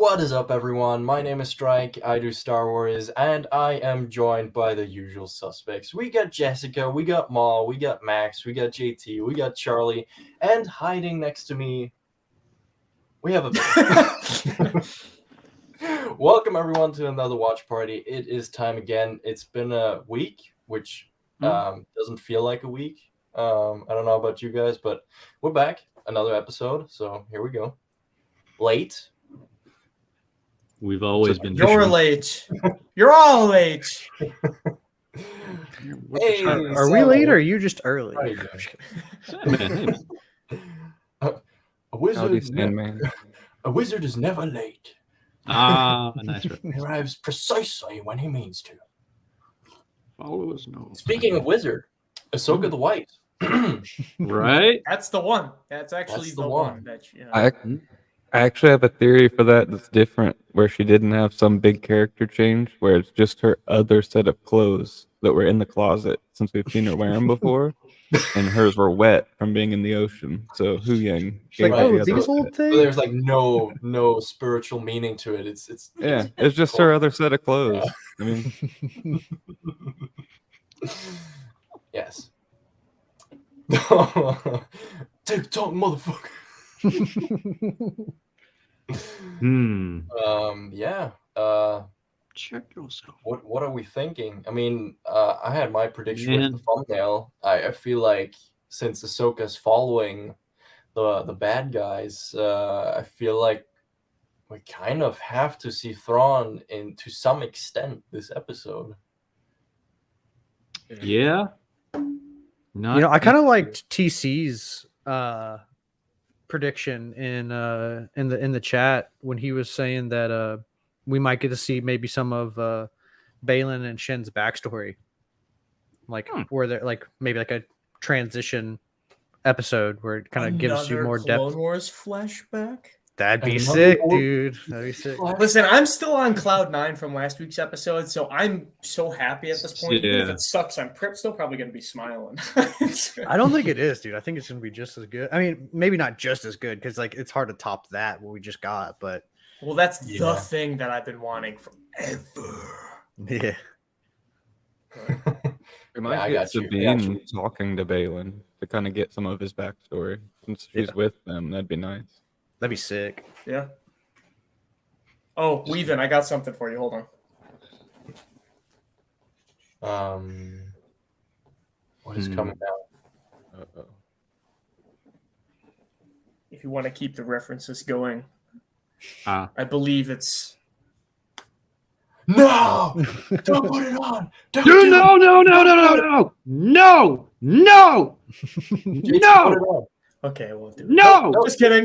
What is up, everyone? My name is Strike, I do Star Wars, and I am joined by the usual suspects. We got Jessica, we got Maul, we got Max, we got JT, we got Charlie, and hiding next to me, we have a bit. Welcome, everyone, to another watch party. It is time again. It's been a week, which doesn't feel like a week. I don't know about you guys, but we're back. Another episode, so here we go. Late. We've always been. You're late. You're all late. Hey, are we late or are you just early? How you doing? A wizard, a wizard is never late. Ah, nice. He arrives precisely when he means to. Follow us, no. Speaking of wizard, Ahsoka the White. Right? That's the one. That's actually That's the the one. one. That, you know. I actually have a theory for that that's different, where she didn't have some big character change, where it's just her other set of clothes that were in the closet since we've seen her wear them before, and hers were wet from being in the ocean. So Hu Yang Like, gave her oh, the other these set. old So things. there's like no spiritual meaning to it. It's just her other set of clothes. I mean, yes. TikTok, motherfucker. Yeah. Check yourself. What are we thinking? I mean, I had my prediction with the thumbnail. I feel like since Ahsoka's following the bad guys, I feel like we kind of have to see Thrawn in to some extent this episode. Yeah. I kind of liked TC's prediction in the chat when he was saying that we might get to see maybe some of Baylan and Shin's backstory, like where they're like maybe like a transition episode where it kind of gives you more depth. Clone Wars flashback. That'd be sick, dude. That'd be sick. Listen, I'm still on cloud 9 from last week's episode, so I'm so happy at this point. Even if it sucks, I'm still probably going to be smiling. I don't think it is, dude. I think it's going to be just as good. I mean, maybe not just as good because like it's hard to top that what we just got, but well, that's the thing that I've been wanting forever. Yeah. we might get Sabine talking to Baylan to kind of get some of his backstory. Since she's with them, that'd be nice. That'd be sick. Yeah. Oh, Weavin, I got something for you. Hold on. What is coming out? Uh-oh. If you want to keep the references going, I believe it's. No! Don't put it on! Don't Dude, no! Okay, we'll do it. No! Just kidding.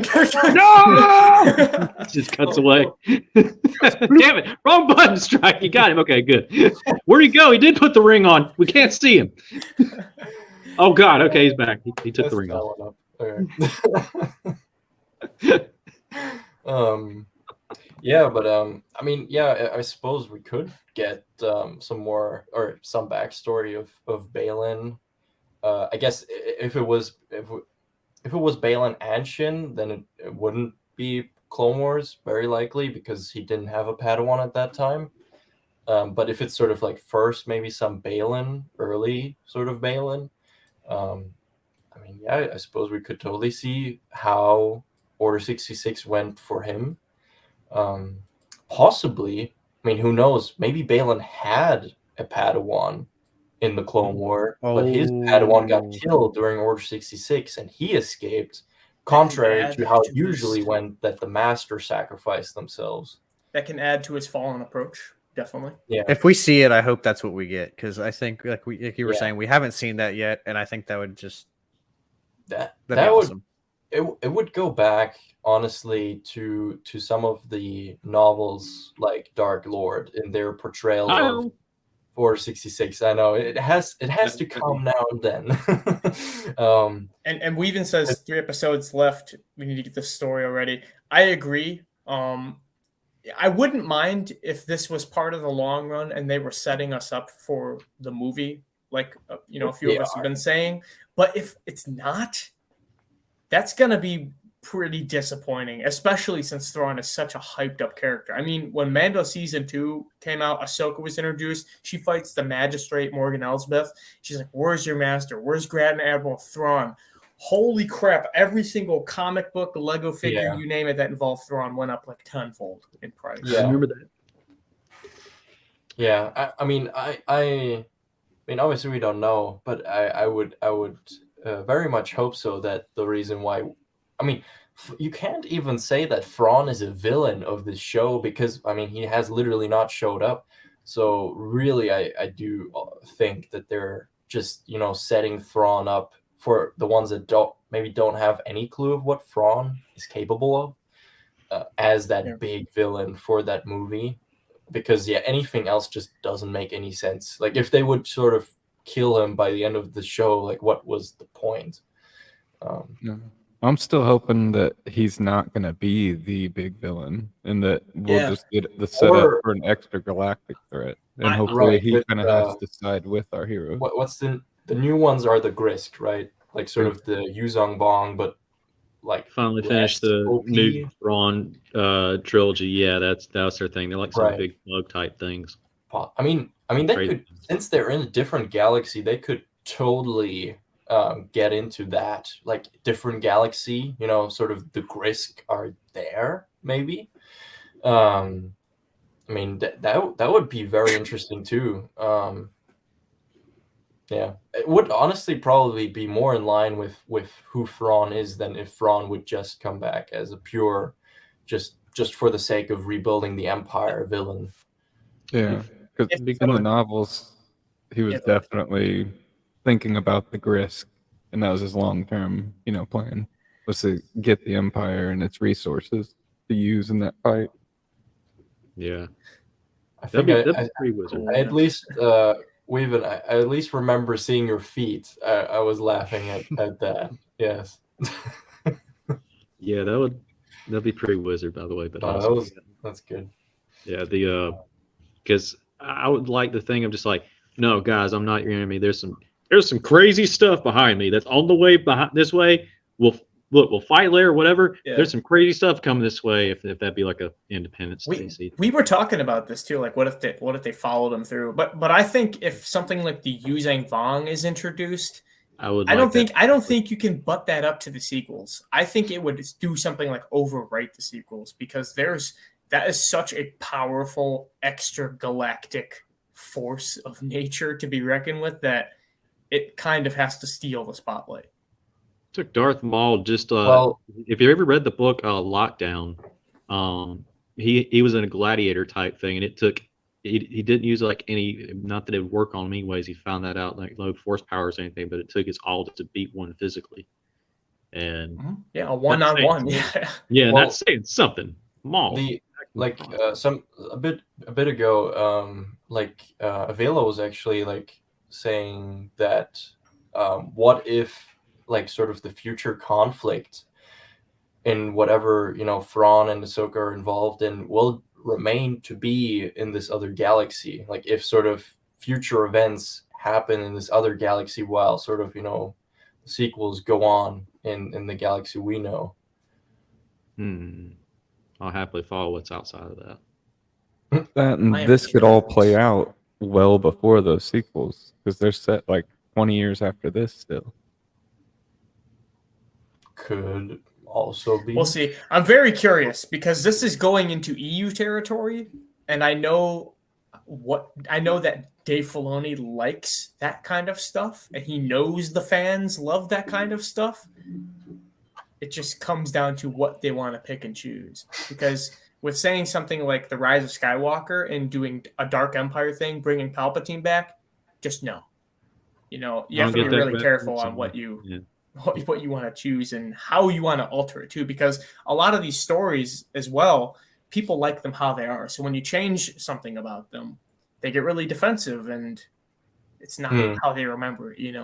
No! Just cuts away. Damn it. Wrong button, Strike. You got him. Okay, good. Where'd he go? He did put the ring on. We can't see him. Oh, God. Okay, he's back. He took the ring off. Okay. Yeah, but I mean, yeah, I suppose we could get some more or some backstory of Baylan. I guess if it was Baylan and Shin, then it wouldn't be Clone Wars, very likely, because he didn't have a Padawan at that time. But if it's sort of like first, maybe some Baylan, early sort of Baylan, I mean, yeah, I suppose we could totally see how Order 66 went for him. Possibly, I mean, who knows? Maybe Baylan had a Padawan in the Clone War, but his Padawan got killed during Order 66 and he escaped, contrary to how it usually went that the Master sacrificed themselves. That can add to his fallen approach, definitely. Yeah. If we see it, I hope that's what we get, because I think, like you were saying, we haven't seen that yet, and I think that would just that would awesome. It would go back, honestly, to some of the novels like Dark Lord in their portrayal of Order 66. I know it has to come now and then. And Weavin says 3 episodes left. We need to get this story already. I agree. I wouldn't mind if this was part of the long run and they were setting us up for the movie, like a few of us have been saying. But if it's not, that's gonna be pretty disappointing, especially since Thrawn is such a hyped up character. I mean, when Mando season 2 came out, Ahsoka was introduced. She fights the magistrate Morgan Elsbeth. She's like, "Where's your master? Where's Grand Admiral Thrawn?" Holy crap! Every single comic book, Lego figure, you name it, that involved Thrawn went up like tenfold in price. Yeah. I remember that. Yeah, I mean, I mean, obviously we don't know, but I would very much hope so. That the reason why, I mean, you can't even say that Thrawn is a villain of this show, because I mean he has literally not showed up. So really, I do think that they're just setting Thrawn up for the ones that don't have any clue of what Thrawn is capable of, as that big villain for that movie. Because anything else just doesn't make any sense. Like if they would sort of kill him by the end of the show, like what was the point? No. I'm still hoping that he's not going to be the big villain, and that we'll just get the setup for an extra galactic threat. And hopefully he kind of has to side with our hero. What's the new ones are the Grist, right? Like sort of the Yuzong Bong, but like finally finished the OP. new Thrawn trilogy. Yeah, that's their thing. They're like some big bug type things. I mean, they could, since they're in a different galaxy, they could totally get into that, like different galaxy. Sort of the Grist are there, maybe. I mean, that would be very interesting too. Yeah, it would honestly probably be more in line with who Thrawn is than if Thrawn would just come back as a pure, just for the sake of rebuilding the Empire villain. Yeah, because in the novels, he was definitely thinking about the Grist, and that was his long-term, plan, was to get the Empire and its resources to use in that fight. Yeah, I think that'd be pretty wizard. I at least Weaven, I at least remember seeing your feet. I was laughing at that. Yes. Yeah, that'd be pretty wizard, by the way. But that's good. Yeah, because I would like the thing of just like, no, guys, I'm not your enemy. There's some crazy stuff behind me that's on the way behind this way. We'll fight later, whatever. Yeah. There's some crazy stuff coming this way. If that'd be like a Independence Day. We were talking about this too. Like, what if they followed them through? But I think if something like the Yuzang Vong is introduced, I don't think you can butt that up to the sequels. I think it would do something like overwrite the sequels, because that is such a powerful extra galactic force of nature to be reckoned with that it kind of has to steal the spotlight. Took Darth Maul just if you ever read the book Lockdown, he was in a gladiator type thing, and he didn't use like any, not that it would work on him anyways, he found that out, like no force powers or anything, but it took his all to beat one physically. And a one-on-one. That's saying something. Maul. A bit ago, Avela was actually like saying that what if like sort of the future conflict in whatever Thrawn and Ahsoka are involved in will remain to be in this other galaxy. Like if sort of future events happen in this other galaxy while sort of the sequels go on in the galaxy we know. I'll happily follow what's outside of that. And this could all play out well before those sequels, because they're set like 20 years after this still. Could also be. We'll see. I'm very curious because this is going into EU territory, and I know that Dave Filoni likes that kind of stuff, and he knows the fans love that kind of stuff. It just comes down to what they want to pick and choose. Because with saying something like The Rise of Skywalker and doing a Dark Empire thing, bringing Palpatine back, just no. You have to be really careful on what you want to choose and how you want to alter it too. Because a lot of these stories as well, people like them how they are. So when you change something about them, they get really defensive, and it's not how they remember it.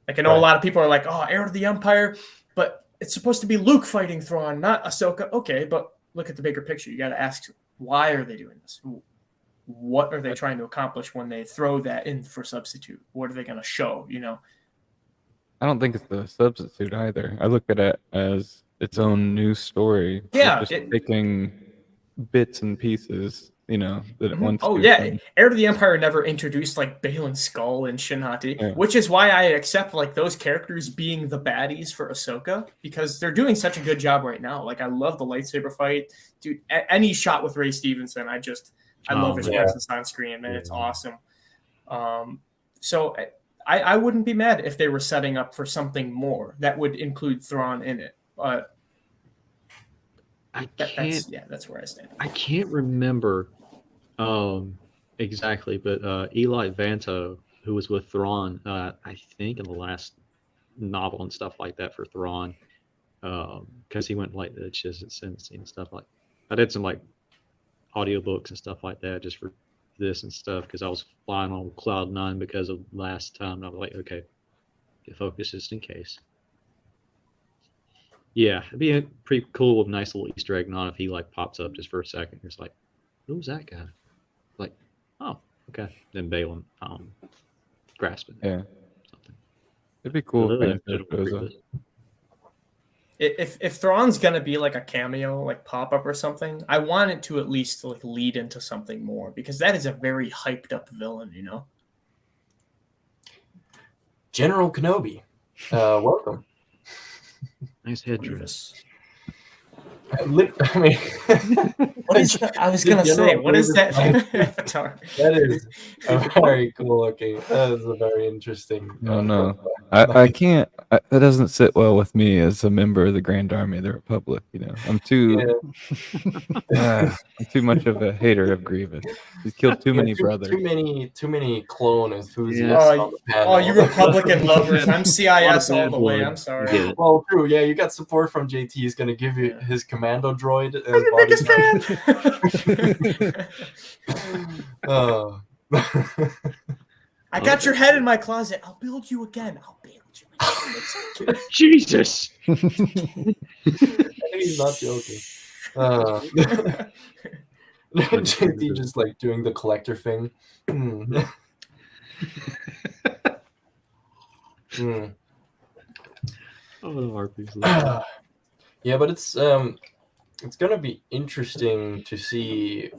Like I know a lot of people are like, "Oh, Heir of the Empire," but it's supposed to be Luke fighting Thrawn, not Ahsoka. Okay, but look at the bigger picture. You got to ask, why are they doing this? What are they trying to accomplish when they throw that in for substitute? What are they going to show? I don't think it's the substitute either. I look at it as its own new story. Yeah, Just taking bits and pieces, that it wants Oh to. yeah, Heir to the Empire never introduced like Balin Skull and Shinhati, Yeah. which is why I accept like those characters being the baddies for Ahsoka because they're doing such a good job right now. Like I love the lightsaber fight, dude. Any shot with Ray Stevenson, I love his presence on screen, man. It's awesome. So I wouldn't be mad if they were setting up for something more that would include Thrawn in it, but. That's where I stand. I can't remember exactly, but Eli Vanto, who was with Thrawn, I think in the last novel and stuff like that for Thrawn, because he went like the Chisency and stuff like. I did some like audiobooks and stuff like that just for this and stuff because I was flying on cloud nine because of last time. And I was like, okay, get focused just in case. Yeah, it'd be a pretty cool, nice little Easter egg not if he like pops up just for a second. It's like, who's that guy? Like, oh, okay. Then Balin grasp it. Yeah. Something. It'd be cool if it shows up. If Thrawn's gonna be like a cameo, like pop up or something, I want it to at least like lead into something more because that is a very hyped up villain, General Kenobi, welcome. Nice headdress. I mean, what is that? I was gonna say, what is that avatar? That is a very cool looking. That is a very interesting. No. I can't. That doesn't sit well with me as a member of the Grand Army of the Republic. I'm too. I'm too much of a hater of Grievous. He's killed too many brothers. Too many clone enthusiasts. You Republican lovers! I'm CIS all the way. I'm sorry. Well, true. Yeah, you got support from JT. He's gonna give you his commando droid. I'm your biggest fan. I got your head in my closet. I'll build you again. Jesus. I think he's not joking. JT just like doing the collector thing. Yeah, but it's gonna be interesting to see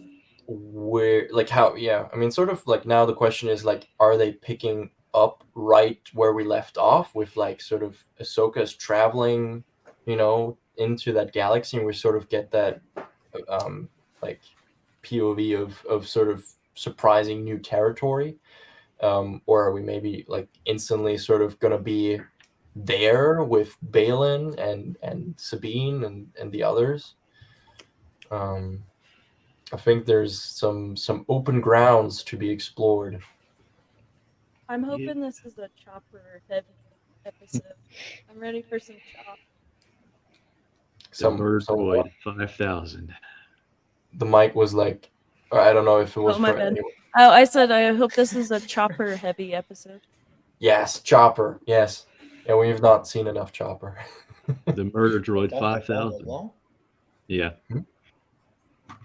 where, like, how. Yeah, I mean, sort of like now the question is like, are they picking up right where we left off with like sort of Ahsoka's traveling, into that galaxy, and we sort of get that like POV of sort of surprising new territory, or are we maybe like instantly sort of gonna be there with Balin and Sabine and the others? I think there's some open grounds to be explored. I'm hoping this is a chopper heavy episode. I'm ready for some chop. Some Droid 5000. The mic was like, I don't know if it was. Oh, my bad. Oh, I said I hope this is a chopper heavy episode. Yes, Chopper. Yes. Yeah, we've not seen enough Chopper. The Murder Droid 5000. Yeah.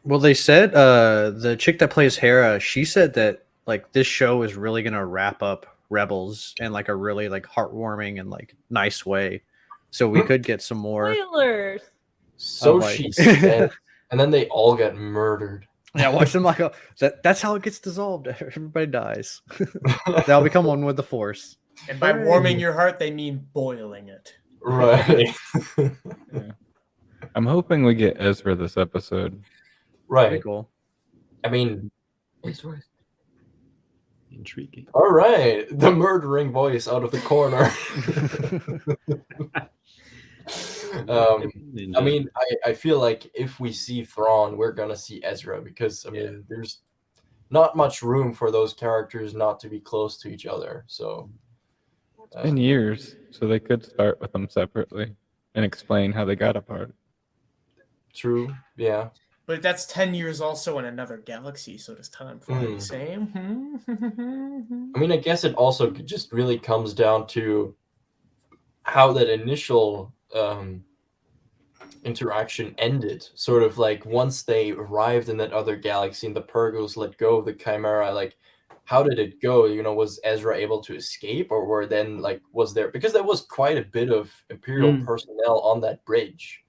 Well, they said the chick that plays Hera, she said that like this show is really gonna wrap up Rebels in like a really like heartwarming and like nice way. So we could get some more spoilers. So she said, and then they all get murdered. Yeah, watch them like that's how it gets dissolved. Everybody dies. They'll become one with the Force. And by warming your heart, they mean boiling it. Right. Yeah. I'm hoping we get Ezra this episode. Right. Pretty cool. I mean, intriguing. All right, the murdering voice out of the corner. I mean, I feel like if we see Thrawn, we're gonna see Ezra because I mean, there's not much room for those characters not to be close to each other. So, it's been years, so they could start with them separately and explain how they got apart. True. Yeah. But that's 10 years also in another galaxy, so does time fly the same? I mean, I guess it also just really comes down to how that initial interaction ended. Sort of like once they arrived in that other galaxy and the Purgos let go of the Chimera, like how did it go? Was Ezra able to escape, or was there, because there was quite a bit of Imperial personnel on that bridge.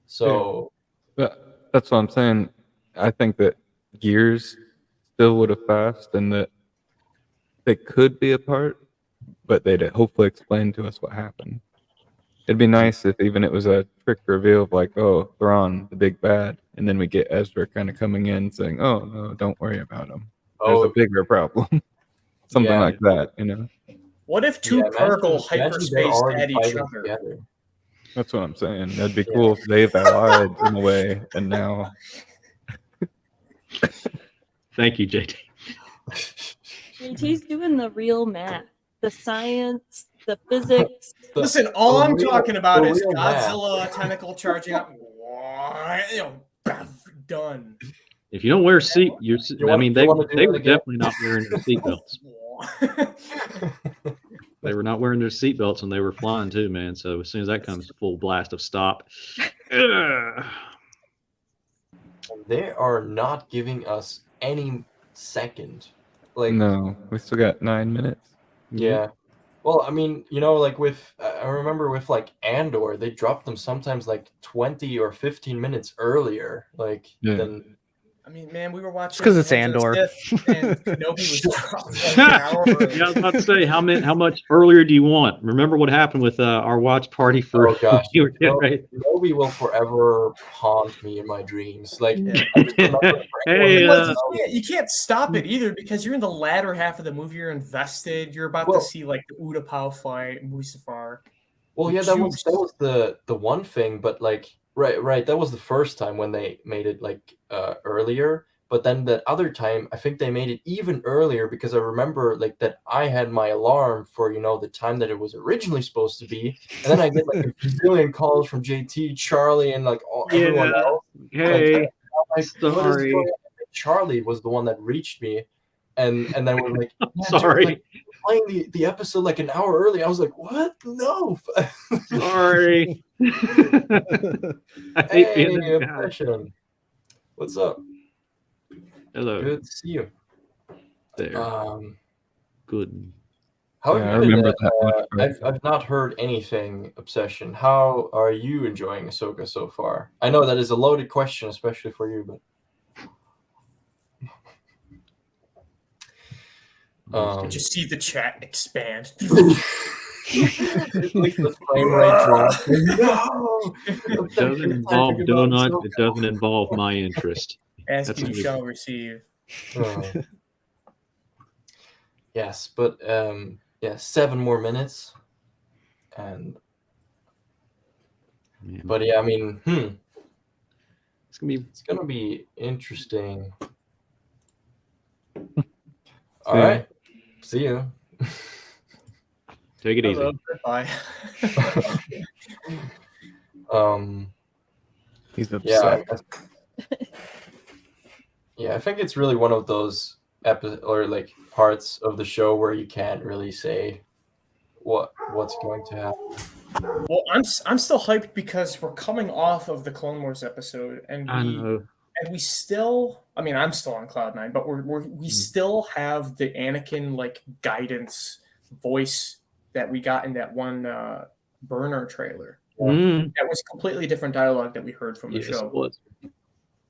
So But that's what I'm saying. I think that Gears still would have passed, and that they could be a part, but they'd hopefully explain to us what happened. It'd be nice if even it was a trick reveal of like, oh, Thrawn, the big bad, and then we get Ezra kind of coming in saying, oh, no, don't worry about him. There's a bigger problem. Something Yeah. like that, you know? What if two yeah, particle imagine they're hyperspace already at each fighting other? together. That's what I'm saying. That'd be Yeah. cool if they've allied in a way, and now Thank you, JT. JT's doing the real math, the science, the physics. Listen, all I'm real- talking about the is real math. Godzilla tentacle charging up. Done. If you don't wear seat, You I want- mean, you they wanna do they that were again? definitely not wearing their seatbelts. They were not wearing their seatbelts when they were flying too, man. So as soon as that comes, full blast of stop. Ugh. They are not giving us any second. Like, no, we still got 9 minutes. yeah. Well, I mean, you know, like with, I remember with like Andor, they dropped them sometimes like 20 or 15 minutes earlier, like Yeah. than. I mean, man, we were watching. 'cause it's Revenge of the Andor. Sith, and Kenobi was dropped like an hour early. Yeah, I was about to say, how much earlier do you want? Remember what happened with our watch party for? Oh gosh, you were getting ready. Kenobi will forever haunt me in my dreams. Like, Yeah. I just remember Hey, Well, you can't stop it either because you're in the latter half of the movie. You're invested. You're about Well- to see like the Utapau fight, Mustafar. well, yeah, that was the one thing, but like, right, that was the first time when they made it like earlier. But then that other time, I think they made it even earlier because I remember like that I had my alarm for, you know, the time that it was originally supposed to be, and then I get like a bazillion calls from JT, Charlie, and like everyone Yeah. else. Hey, Like, what is sorry. going on? Charlie was the one that reached me, and then we're like, I'm "Yeah, dude, sorry. like, playing the episode like an hour early." I was like, "What? No!" Sorry. I hate Hey, being this guy. Obsession. What's up? Hello. Good to see you. There. Good. How Yeah, I have you been? remember that much. I've not heard anything, Obsession. How are you enjoying Ahsoka so far? I know that is a loaded question, especially for you, but Did you see the chat expand? At least the frame rate dropped. No! It doesn't involve donuts. It doesn't involve my interest. Ask That's you amazing. shall receive. Oh. Yes, but yeah, 7 more minutes, and Man, but yeah, I mean, it's gonna be. it's gonna be interesting. See All ya. right, see you. Take it Hello, easy. goodbye. He's Yeah, upset. yeah, I think it's really one of those or like parts of the show where you can't really say what's going to happen. Well, I'm still hyped because we're coming off of the Clone Wars episode, and I know. we still. I mean, I'm still on cloud 9, but we still have the Anakin like guidance voice that we got in that one burner trailer. That was completely different dialogue that we heard from the Yes, show. it was.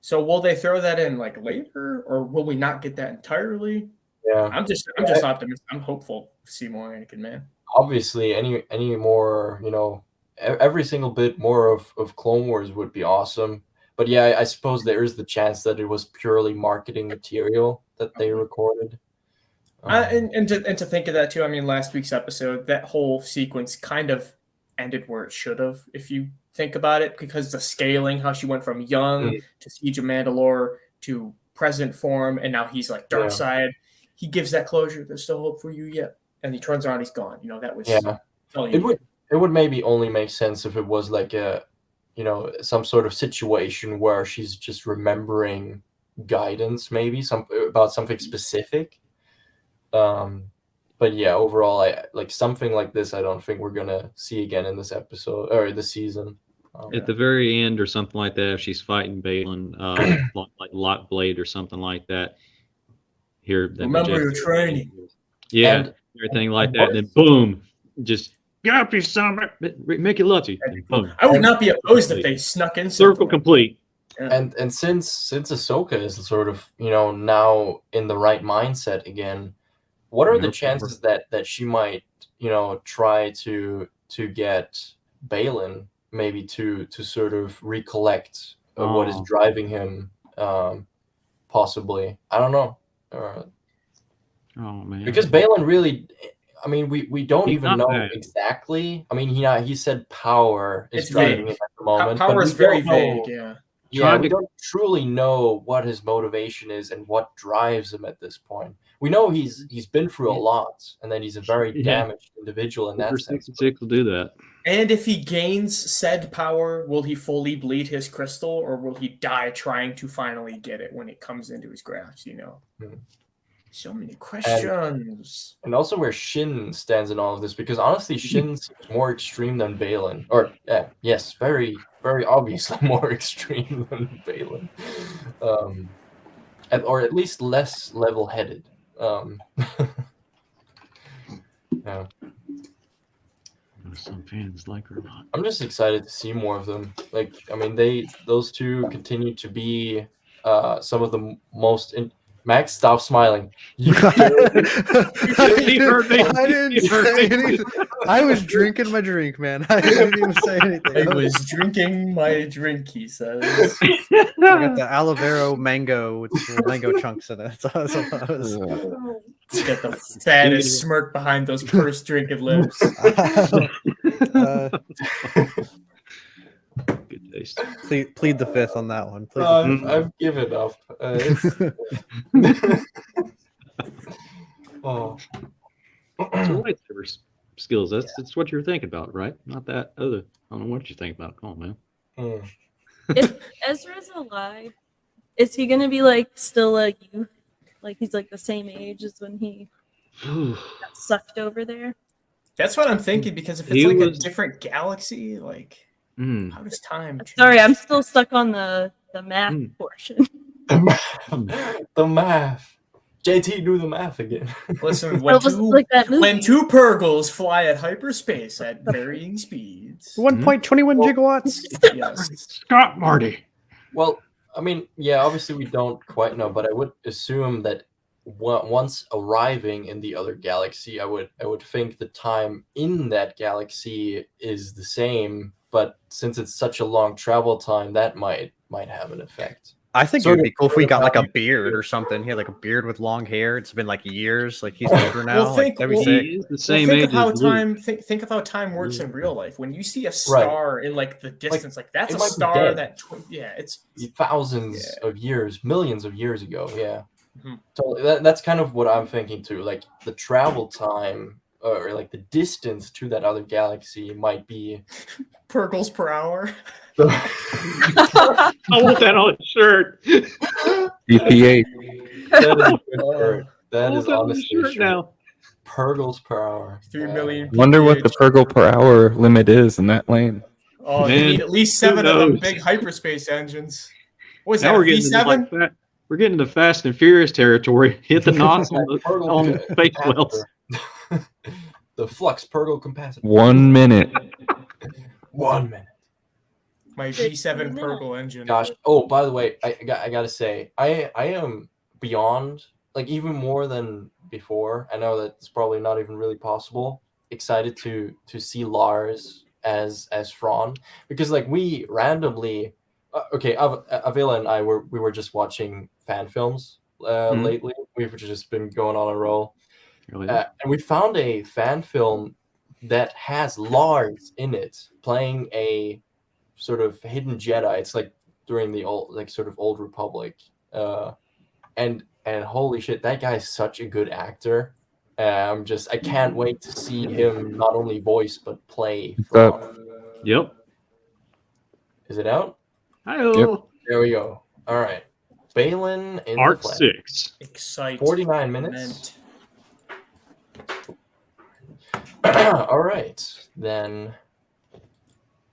So will they throw that in like later, or will we not get that entirely? Yeah, I'm just optimistic. I'm hopeful to see more Anakin, man. obviously, any more, you know, every single bit more of Clone Wars would be awesome. But yeah, I suppose there is the chance that it was purely marketing material that they recorded. And to think of that too, I mean, last week's episode, that whole sequence kind of ended where it should have, if you think about it, because the scaling, how she went from young to Siege of Mandalore to present form, and now he's like dark side. He gives that closure. There's still hope for you yet, and he turns around, he's gone. You know, that was It would maybe only make sense if it was like a, you know, some sort of situation where she's just remembering guidance, maybe about something specific. But yeah, overall, I like something like this. I don't think we're gonna see again in this episode or this season. At the very end, or something like that, if she's fighting Balin, like Lock Blade or something like that. Here, that remember your training. Yeah, And everything like that, and then boom, just Get up, you son of a... Make it lucky. Boom. I would not be opposed if they snuck in Circle something. complete. And since Ahsoka is sort of now in the right mindset again, what are the chances that she might try to get Balin maybe to sort of recollect what is driving him, possibly? I don't know. Oh man. Because Balin really, I mean, we don't He's even not know bad. exactly. I mean, he said power is It's driving vague. him at the moment. Power but is we very don't know- vague. Yeah. Yeah, Trying we to- don't truly know what his motivation is and what drives him at this point. We know he's been through a lot, and that he's a very Yeah. damaged individual in that Order sense. 66 will do that. And if he gains said power, will he fully bleed his crystal, or will he die trying to finally get it when it comes into his grasp? So many questions. And also where Shin stands in all of this, because honestly, Shin seems more extreme than Balin. Or, yes, very, very obviously more extreme than Balin. Or at least less level-headed. Yeah. Some fans like her or not. I'm just excited to see more of them. Like, I mean, those two continue to be some of the most... Max, stop smiling. You He heard me. I didn't He heard say me. anything. I was drinking my drink, man. I didn't even say anything. I was drinking my drink, he says. I got the aloe vera mango with little mango chunks in it. That's all I was. He's got the fattest smirk behind those pursed drinking lips. Good taste. Plead the fifth on that one. Plead I've given up. Oh. So lightsaber skills. That's what you're thinking about, right? Not that other. I don't know what you think about. Come on, man. Mm. If Ezra's alive, is he gonna be like still a youth? Like he's like the same age as when he got sucked over there? That's what I'm thinking, because if it's He like a was- different galaxy, like Mm. how does time change? Sorry, I'm still stuck on the math portion. The math. JT, do the math again. Listen, Well, it was like that movie. when two Purgles fly at hyperspace at varying speeds. 1.21 gigawatts. Yes. Scott Marty. Well, I mean, yeah, obviously we don't quite know, but I would assume that once arriving in the other galaxy, I would think the time in that galaxy is the same, but since it's such a long travel time, that might have an effect. I think it Sort would be of- cool if we got like a beard or something. He had like a beard with long hair. It's been like years. Like he's older now. Well, Like, that'd be well, sick. He is the Well, same think age of how as Luke. time think of how time works in real life. When you see a star in like the distance, like that's it a might be star dead. that it's Thousands of years, millions of years ago, yeah. Mhm. So that's kind of what I'm thinking too. Like the travel time or like the distance to that other galaxy might be Purgles per hour. I want that on a shirt. BPA. That is a good word. That I is want that on a honestly shirt true. now. Purgles per hour. 3 million. Wonder what the PPH. Purgle per hour limit is in that lane. Oh, they Man, need at least who 7 of them knows? big hyperspace engines. What is Now that? we're A getting into V7? like we're getting to Fast and Furious territory. Hit the knots on the space wells. The flux Purgle capacitor. 1 minute. 1 minute. My V7 Purgle engine. Gosh. Oh, by the way, I gotta say, I am beyond, like, even more than before. I know that it's probably not even really possible. Excited to see Lars as Thrawn, because like we randomly, Avila and I were just watching fan films lately. We've just been going on a roll, Really? and we found a fan film that has Lars in it playing a sort of hidden Jedi. It's like during the old Republic, and holy shit, that guy's such a good actor. I can't wait to see him not only voice but play. Yep. Is it out? Hi-oh. There we go. All right, Balin in Art the flesh. 6. Excite. 49 minutes. All right, then.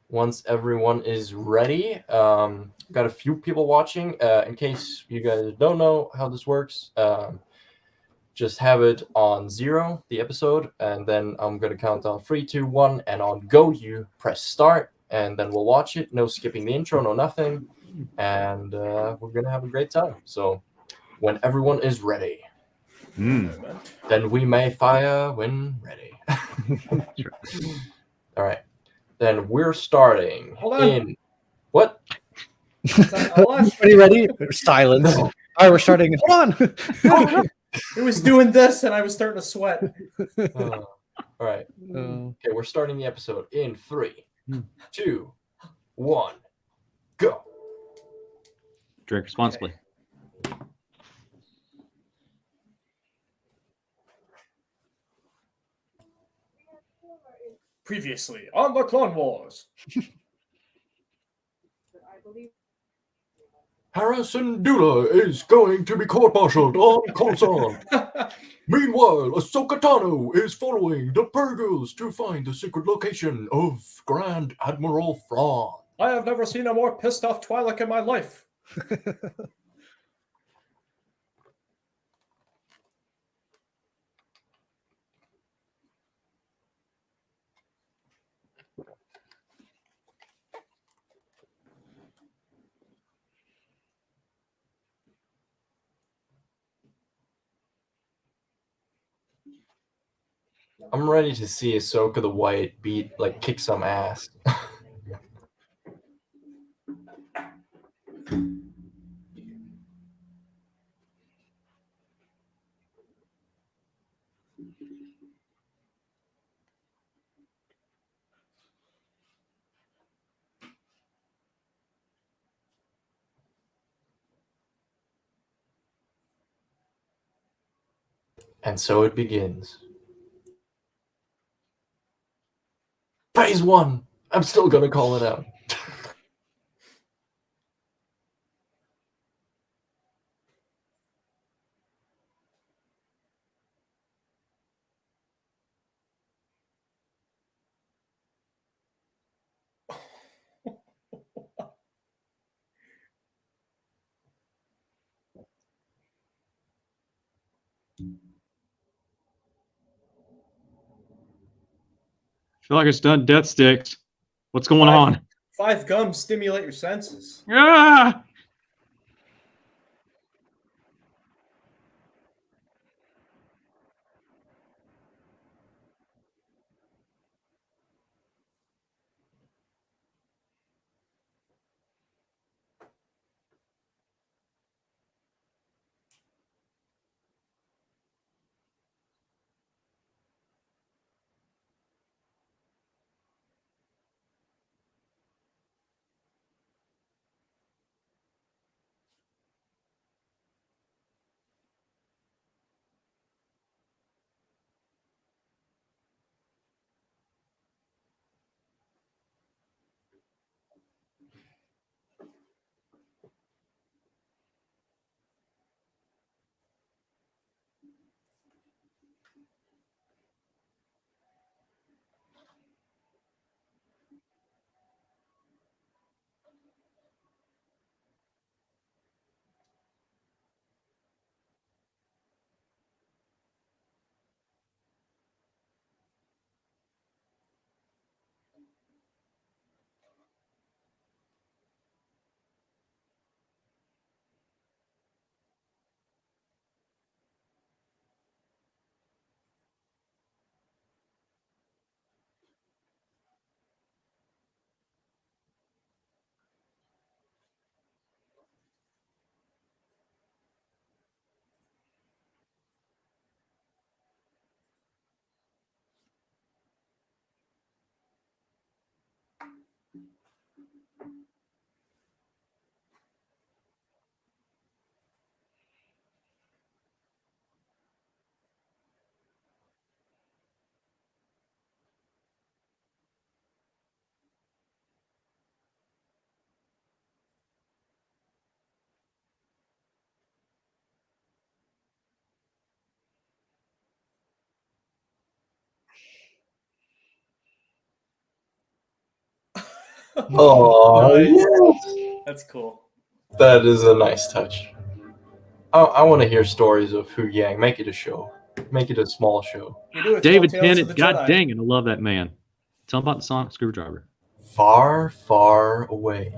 Once everyone is ready, got a few people watching. In case you guys don't know how this works, just have it on 0, the episode, and then I'm gonna count down 3, 2, 1, and on go you press start, and then we'll watch it. No skipping the intro, no nothing, and we're gonna have a great time. So when everyone is ready, then we may fire when ready. All right, then we're starting Hold on. in what? Everybody ready? Silence. All right, we're starting. Hold on. It was doing this, and I was starting to sweat. All right. Okay, we're starting the episode in 3, 2, 1, go. Drink responsibly. Previously on the Clone Wars. Harrison Dula is going to be court-martialed on Coruscant. Meanwhile, Ahsoka Tano is following the Purgles to find the secret location of Grand Admiral Thrawn. I have never seen a more pissed off Twi'lek in my life. I'm ready to see Ahsoka the White kick some ass. And so it begins. Phase 1. I'm still gonna call it out. I feel like it's done death sticks. What's going on? 5 gums stimulate your senses. Ah! Oh, Nice. That's cool. that is a nice touch. I want to hear stories of Hu Yang. Make it a show. Make it a small show. We do. It's David called Tales of the Tennant, God Jedi. dang it, I love that man. Tell him about the sonic screwdriver. Far, far away.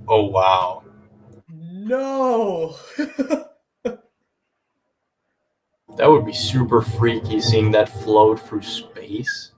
Oh wow. No. That would be super freaky seeing that float through space.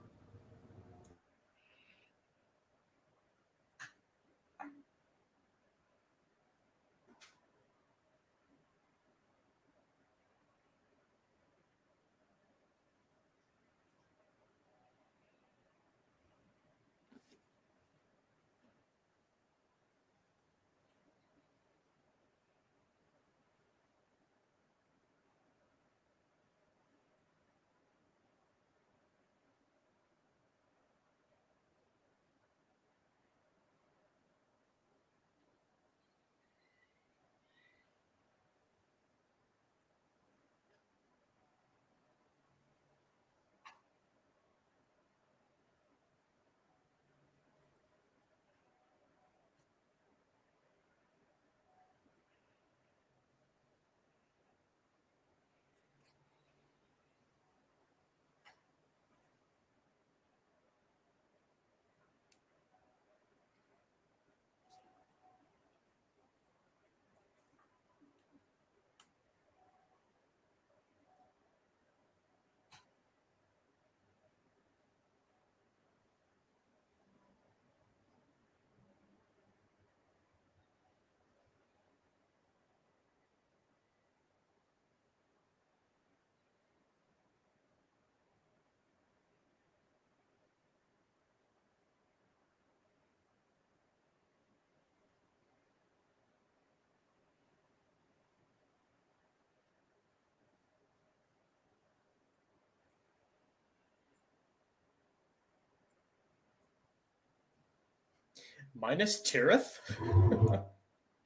Minus Tirith?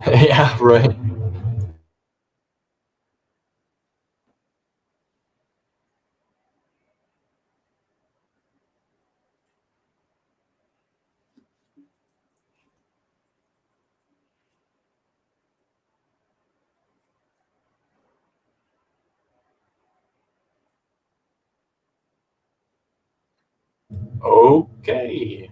Yeah, right. Okay.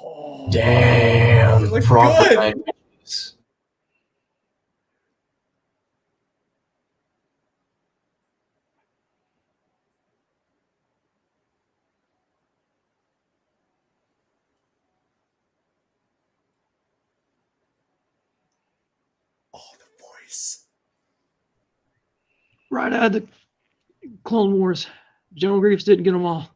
Oh, Damn. it looked Proper good. 90s. Oh, the voice. Right out of the Clone Wars. General Grievous didn't get them all.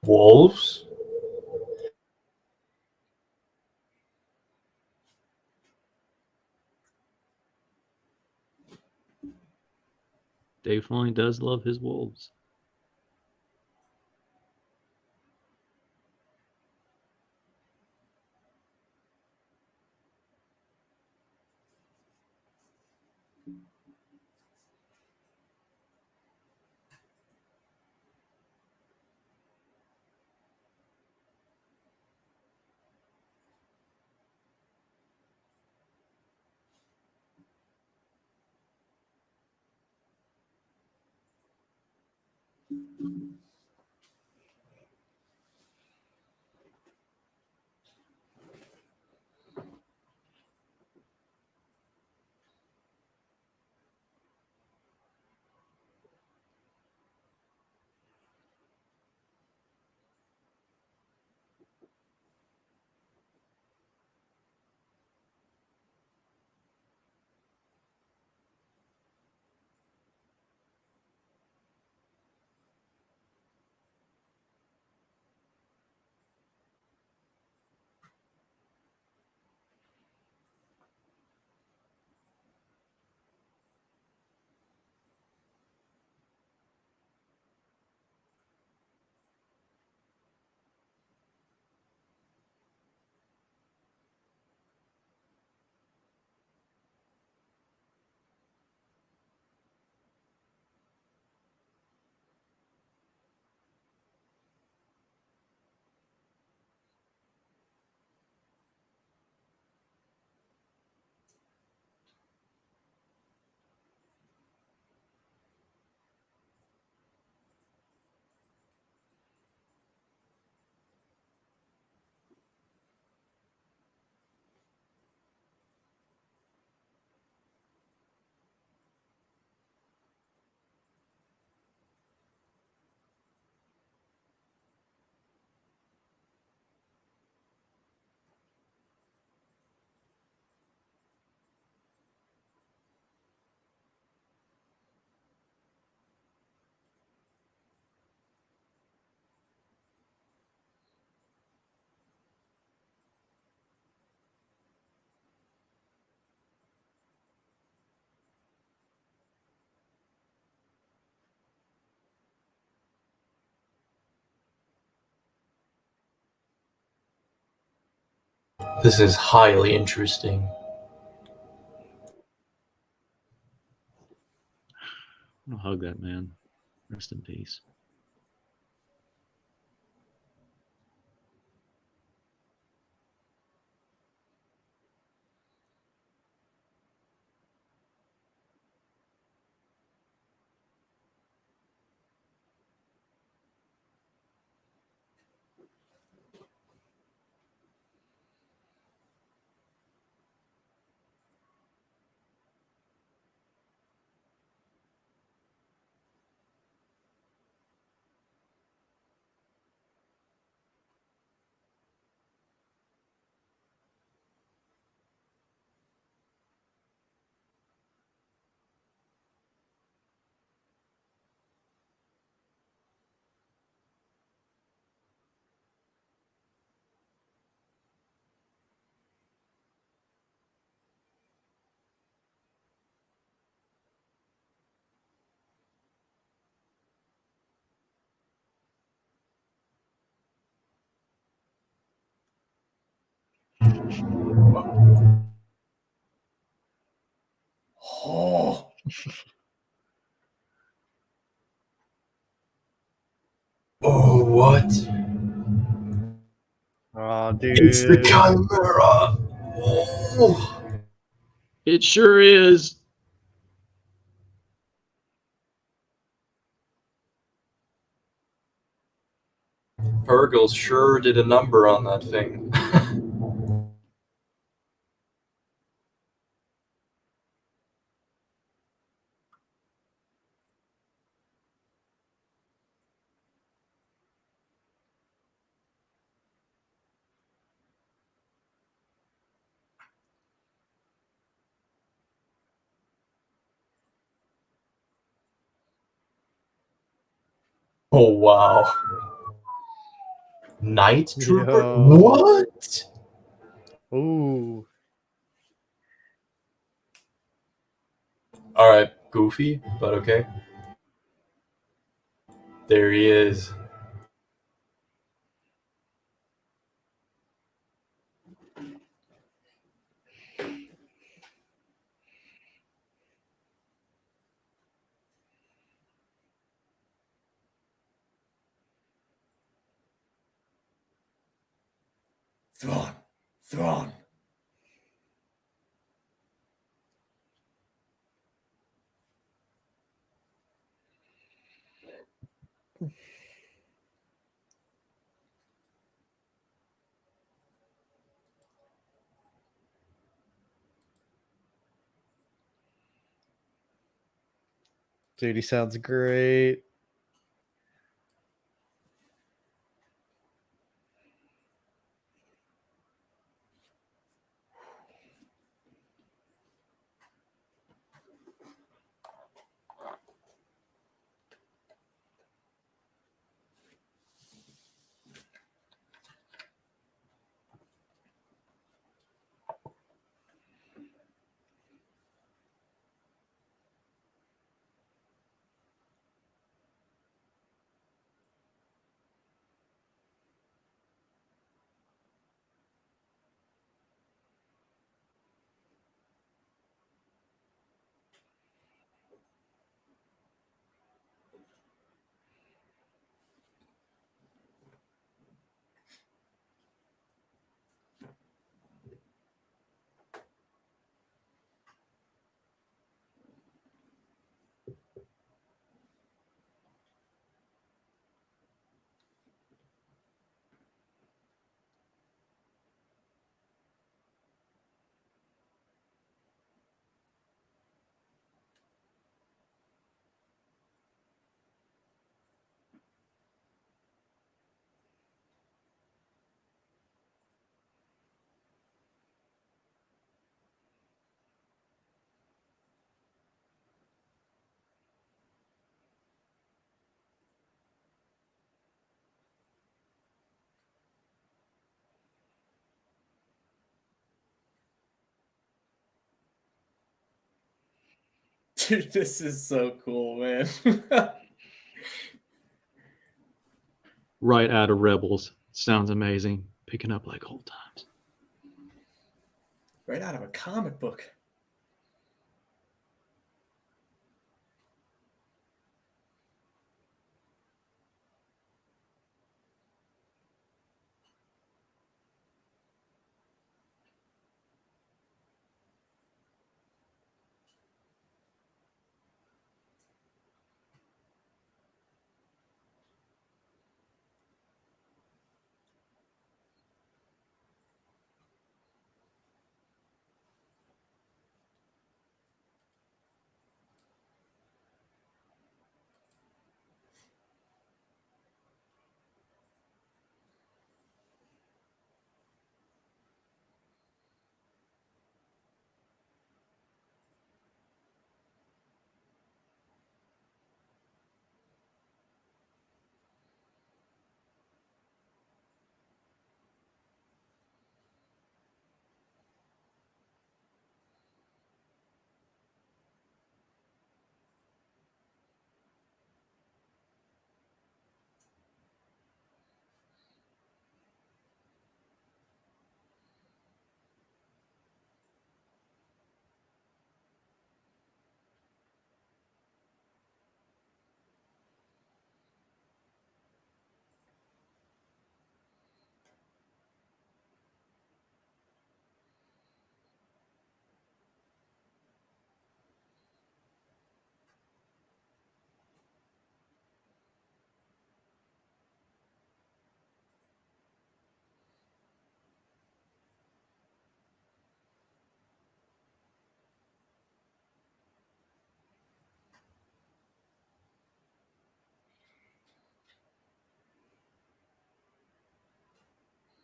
Wolves? Dave Filoni does love his wolves. This is highly interesting. I'm gonna hug that man. Rest in peace. Oh, Oh, what? Oh, It's the dude. Chimera! Oh. It sure is. Purgles sure did a number on that thing. Oh, wow. Night Trooper? Yo. What? Ooh. Alright, goofy, but okay. There he is. Thrawn, Thrawn. Dude, he sounds great. Dude, this is so cool, man. Right out of Rebels. Sounds amazing. Picking up like old times. Right out of a comic book.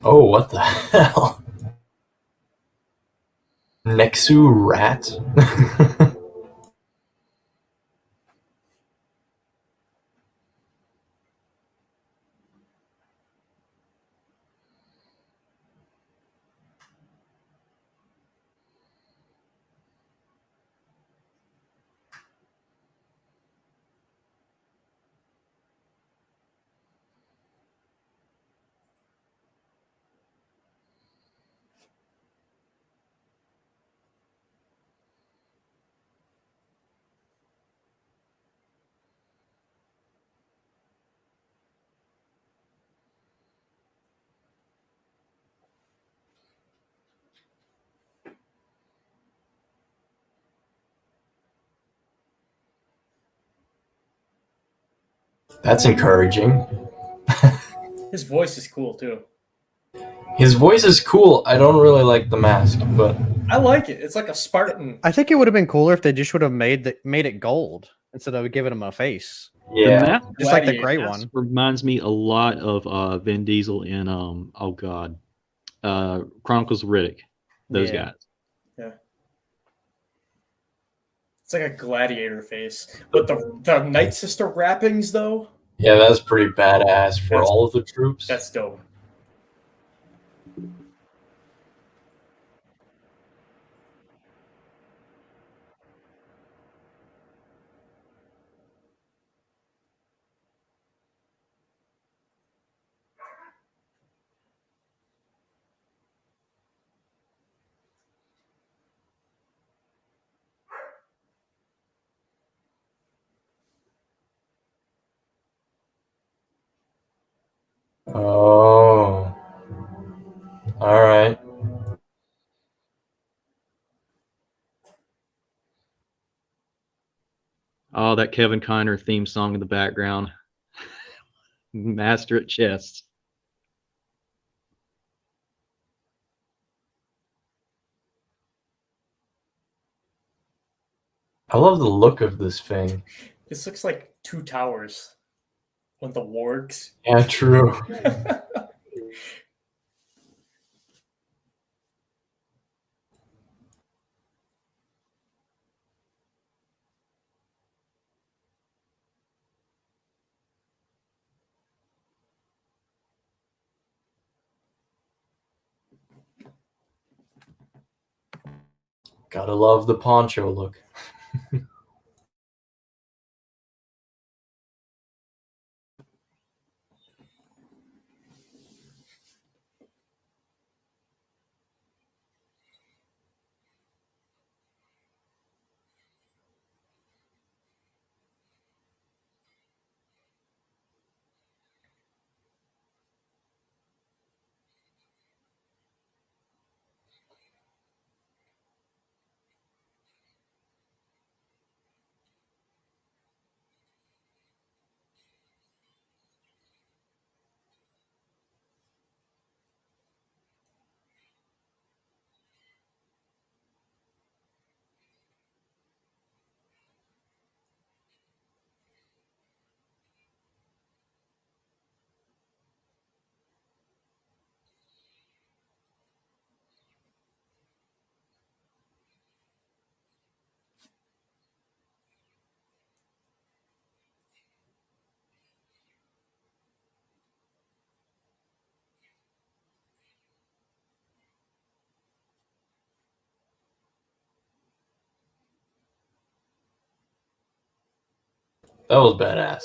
Oh, what the hell? Nexu rat? That's encouraging. His voice is cool too. His voice is cool. I don't really like the mask, but I like it. It's like a Spartan. I think it would have been cooler if they just would have made it gold instead of giving him a face, The yeah. mask just like the Gladiator gray mask one. reminds me a lot of Vin Diesel in oh god, Chronicles of Riddick. Those Yeah. guys. Yeah. It's like a gladiator face. But the Night Sister wrappings though, Yeah, that's pretty badass for That's- all of the troops. that's dope. Oh. Alright. Oh, that Kevin Kiner theme song in the background. Master at chess. I love the look of this thing. This looks like two towers. With the wargs. Yeah, true. Gotta love the poncho look. That was badass.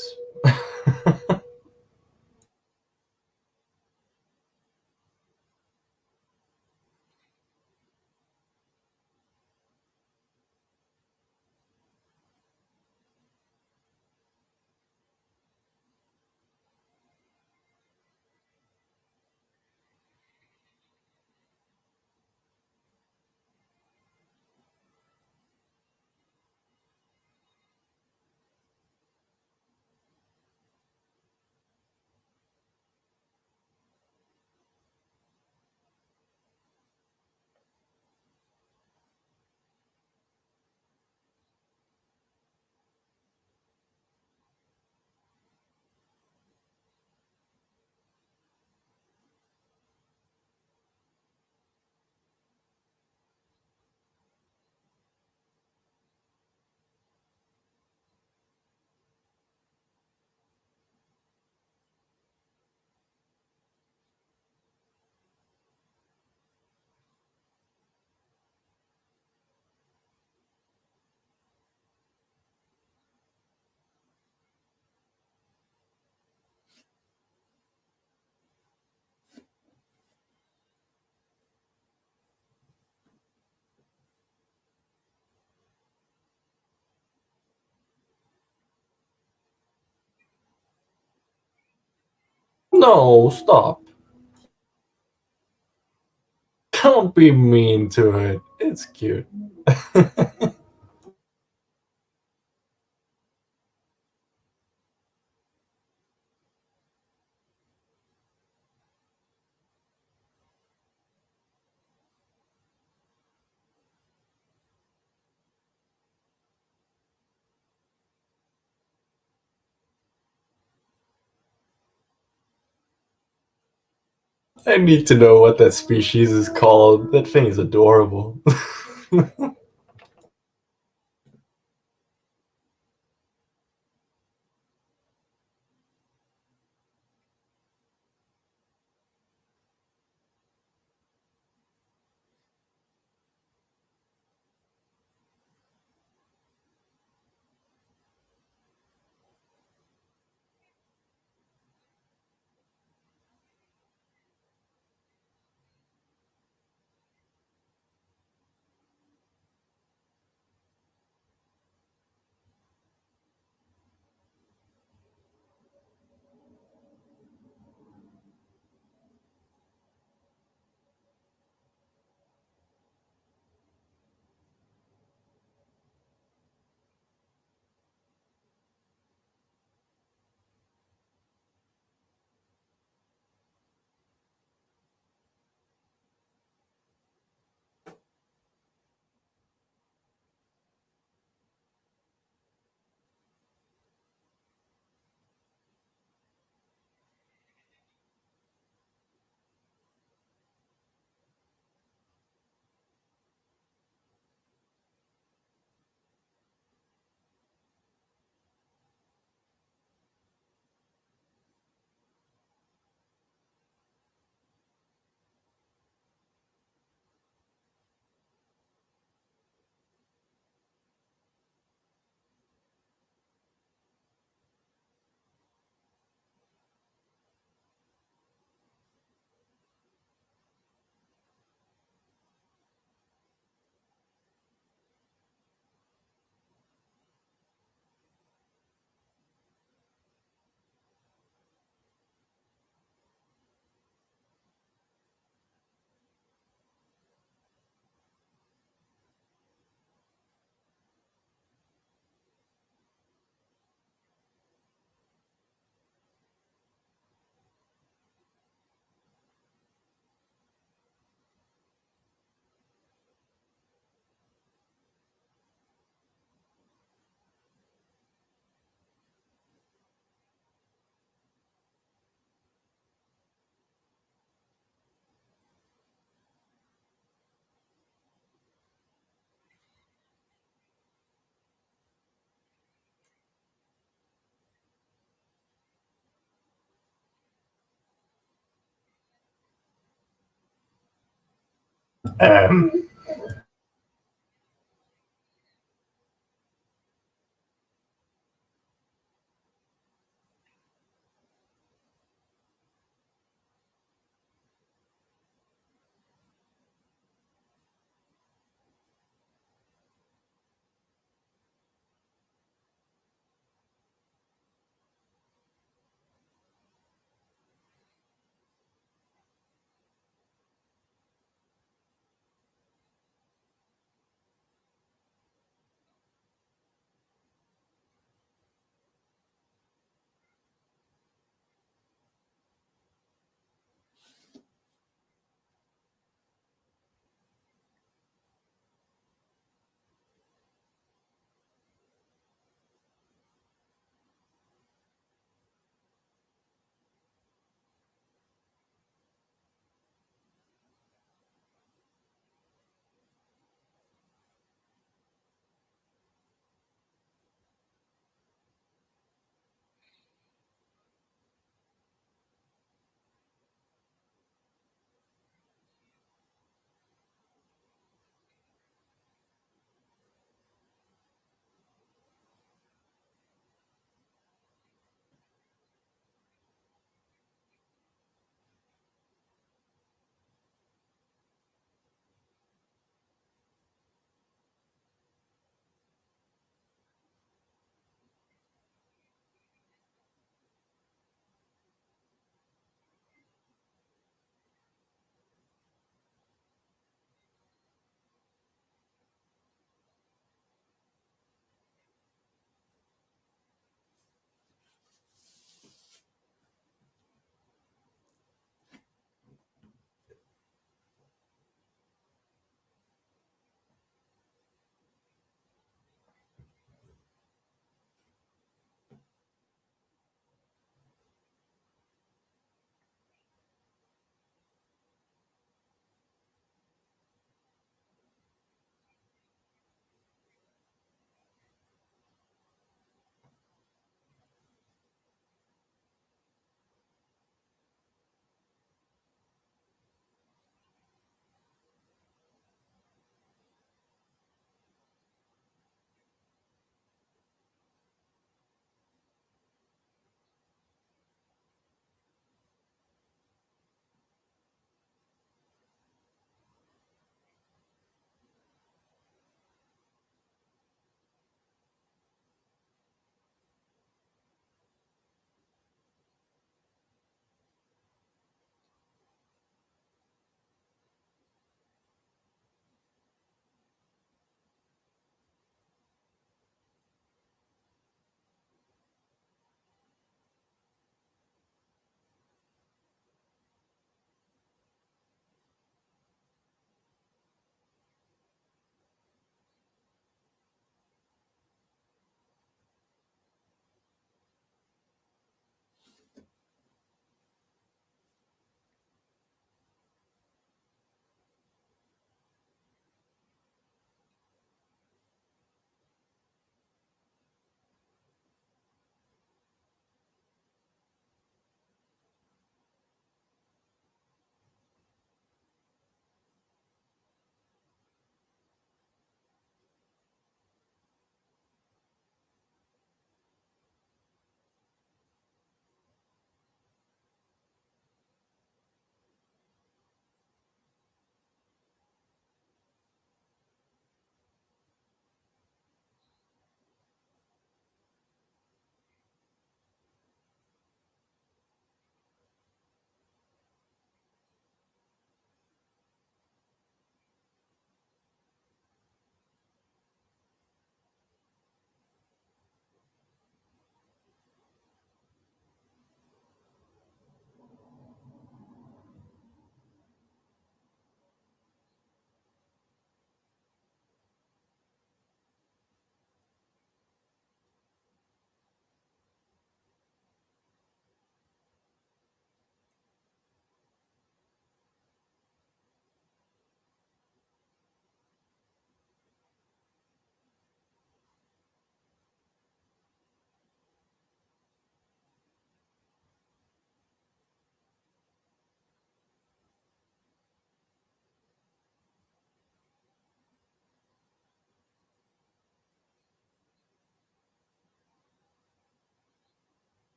No, stop. Don't be mean to it. It's cute. I need to know what that species is called. That thing is adorable. um,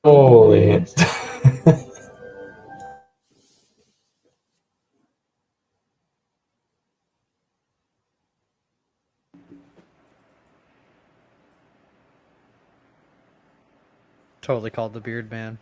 Holy. Totally called the beard man.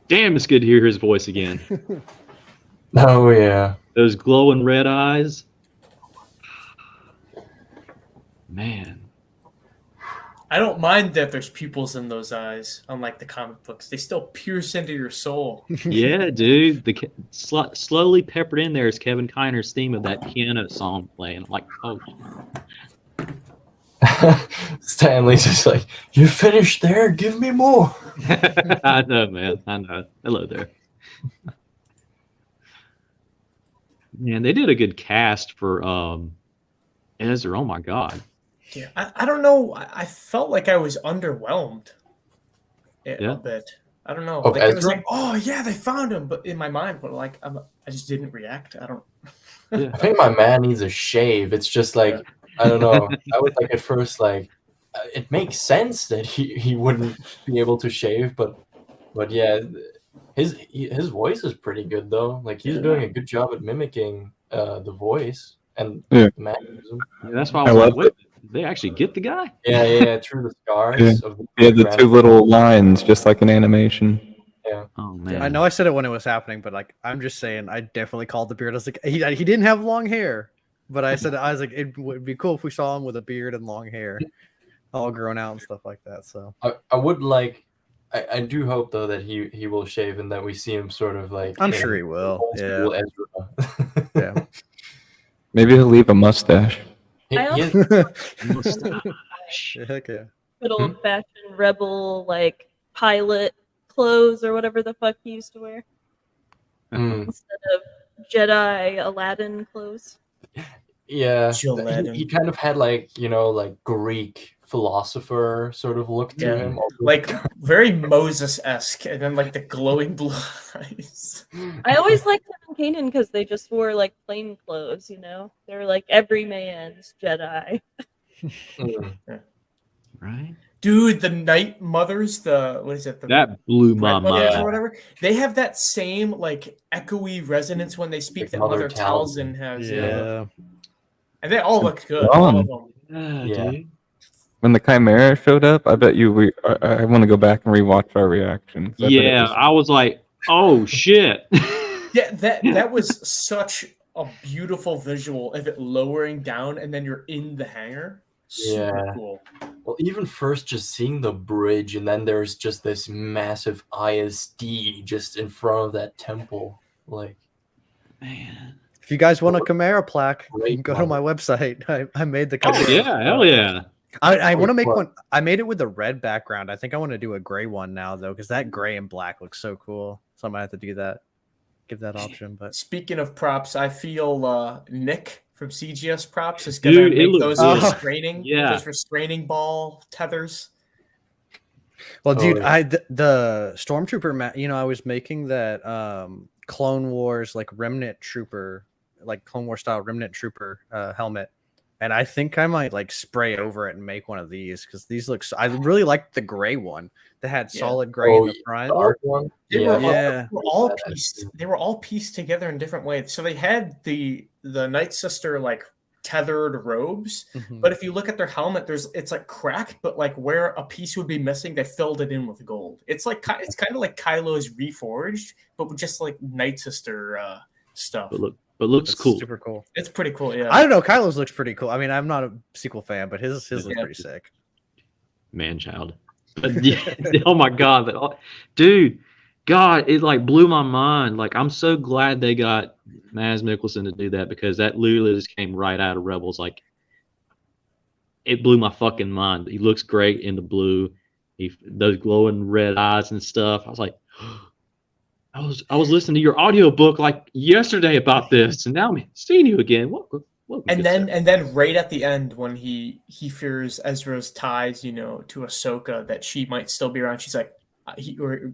Damn, it's good to hear his voice again. Oh yeah. Those glowing red eyes. Man. I don't mind that there's pupils in those eyes, unlike the comic books. They still pierce into your soul. Yeah, dude. The slowly peppered in there is Kevin Kiner's theme of that piano song playing. Like, oh, Stanley's just like, you finished there? Give me more. I know, man. I know. Hello there. Man, they did a good cast for Ezra. Oh my god. Yeah, I don't know. I felt like I was underwhelmed Yeah. a bit. I don't know. Of Like it was Ezra? like, oh yeah, they found him, but in my mind, but like I just didn't react. I don't. Yeah. I think my man needs a shave. It's just like I don't know. I was like at first like it makes sense that he wouldn't be able to shave, but yeah, his voice is pretty good though. Like he's doing a good job at mimicking the voice and Yeah. the mannerism. Yeah, that's why I I was like, love wait, did they actually get the guy? Yeah, through the scars Yeah. of He had the two little lines, just like an animation. Oh man. I know I said it when it was happening, but like I'm just saying, I definitely called the beard. I was like, he didn't have long hair, but I was like, it would be cool if we saw him with a beard and long hair, all grown out and stuff like that. So I would like. I do hope though that he will shave and that we see him sort of like. I'm in sure he will. old Yeah. school Ezra. Yeah. Maybe he'll leave a mustache. I He also is- Heck yeah. good old fashioned rebel like pilot clothes or whatever the fuck he used to wear Mm, instead of Jedi Aladdin clothes. yeah, Gelatin. he kind of had like like Greek philosopher sort of look to Yeah. him. Like very Moses-esque, and then like the glowing blue eyes. I always liked them in Kanan because they just wore like plain clothes, you know? They were like every man's Jedi. Mm. Right? Dude, the Night Mothers, what is it? The That blew my Red Mothers or mind. whatever. They have that same like echoey resonance when they speak Like that Mother Mother Talzin Talzin. has. Yeah. And they all look good. Thrawn. All of them. Yeah, Yeah. dude. When the Chimera showed up, I bet you I want to go back and rewatch our reaction. Yeah, I was like, oh shit. Yeah, that was such a beautiful visual of it lowering down and then you're in the hangar. Super Yeah. cool. Well, even first just seeing the bridge and then there's just this massive ISD just in front of that temple. Like, Man. If you guys want a Chimera plaque, you Great can go to my website. I made the Oh Chimera. yeah, hell yeah. I want to make What? one. I made it with a red background. I think I want to do a gray one now though, because that gray and black looks so cool. So I might have to do that. Give that option. But Speaking of props, I feel Nick from CGS Props is gonna Dude, it make looks those good. restraining, Yeah. those restraining ball tethers. well, dude, yeah. the stormtrooper, I was making that Clone Wars like remnant trooper, like Clone War style remnant trooper helmet. And I think I might like spray over it and make one of these because these look. I really liked the gray one that had Yeah. solid gray in the the front. art one. They Yeah. were Yeah. all Badass, pieced. yeah. They were all pieced together in different ways. So they had the Night Sister like tethered robes, Mhm. but if you look at their helmet, it's like cracked, but like where a piece would be missing, they filled it in with gold. It's like it's kind of like Kylo's reforged, but with just like Night Sister stuff. But looks It's cool. super cool. It's pretty cool. Yeah. I don't know. Kylo's looks pretty cool. I mean, I'm not a sequel fan, but his looks Yeah. pretty sick. Man child. But yeah, oh my god, dude, God, it like blew my mind. Like I'm so glad they got Mads Mikkelsen to do that because that literally just came right out of Rebels. Like it blew my fucking mind. He looks great in the blue. Those glowing red eyes and stuff. I was like, I was listening to your audiobook like yesterday about this, and now I'm seeing you again. What And then right at the end when he fears Ezra's ties, to Ahsoka, that she might still be around, she's like,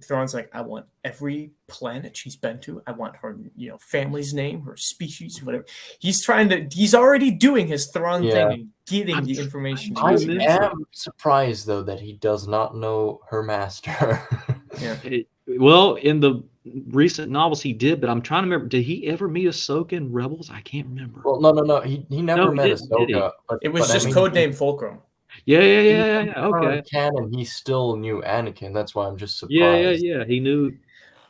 Thrawn's like, I want every planet she's been to. I want her, family's name, her species, whatever. He's already doing his Thrawn thing and getting the information. I he needs. am surprised though that he does not know her master. Well, in the recent novels he did, but I'm trying to remember. Did he ever meet Ahsoka in Rebels? I can't remember. Well, no. He never No, met he didn't, did he? Ahsoka. It was just codename Fulcrum. Yeah. Okay. Canon, he still knew Anakin. That's why I'm just surprised. Yeah. He knew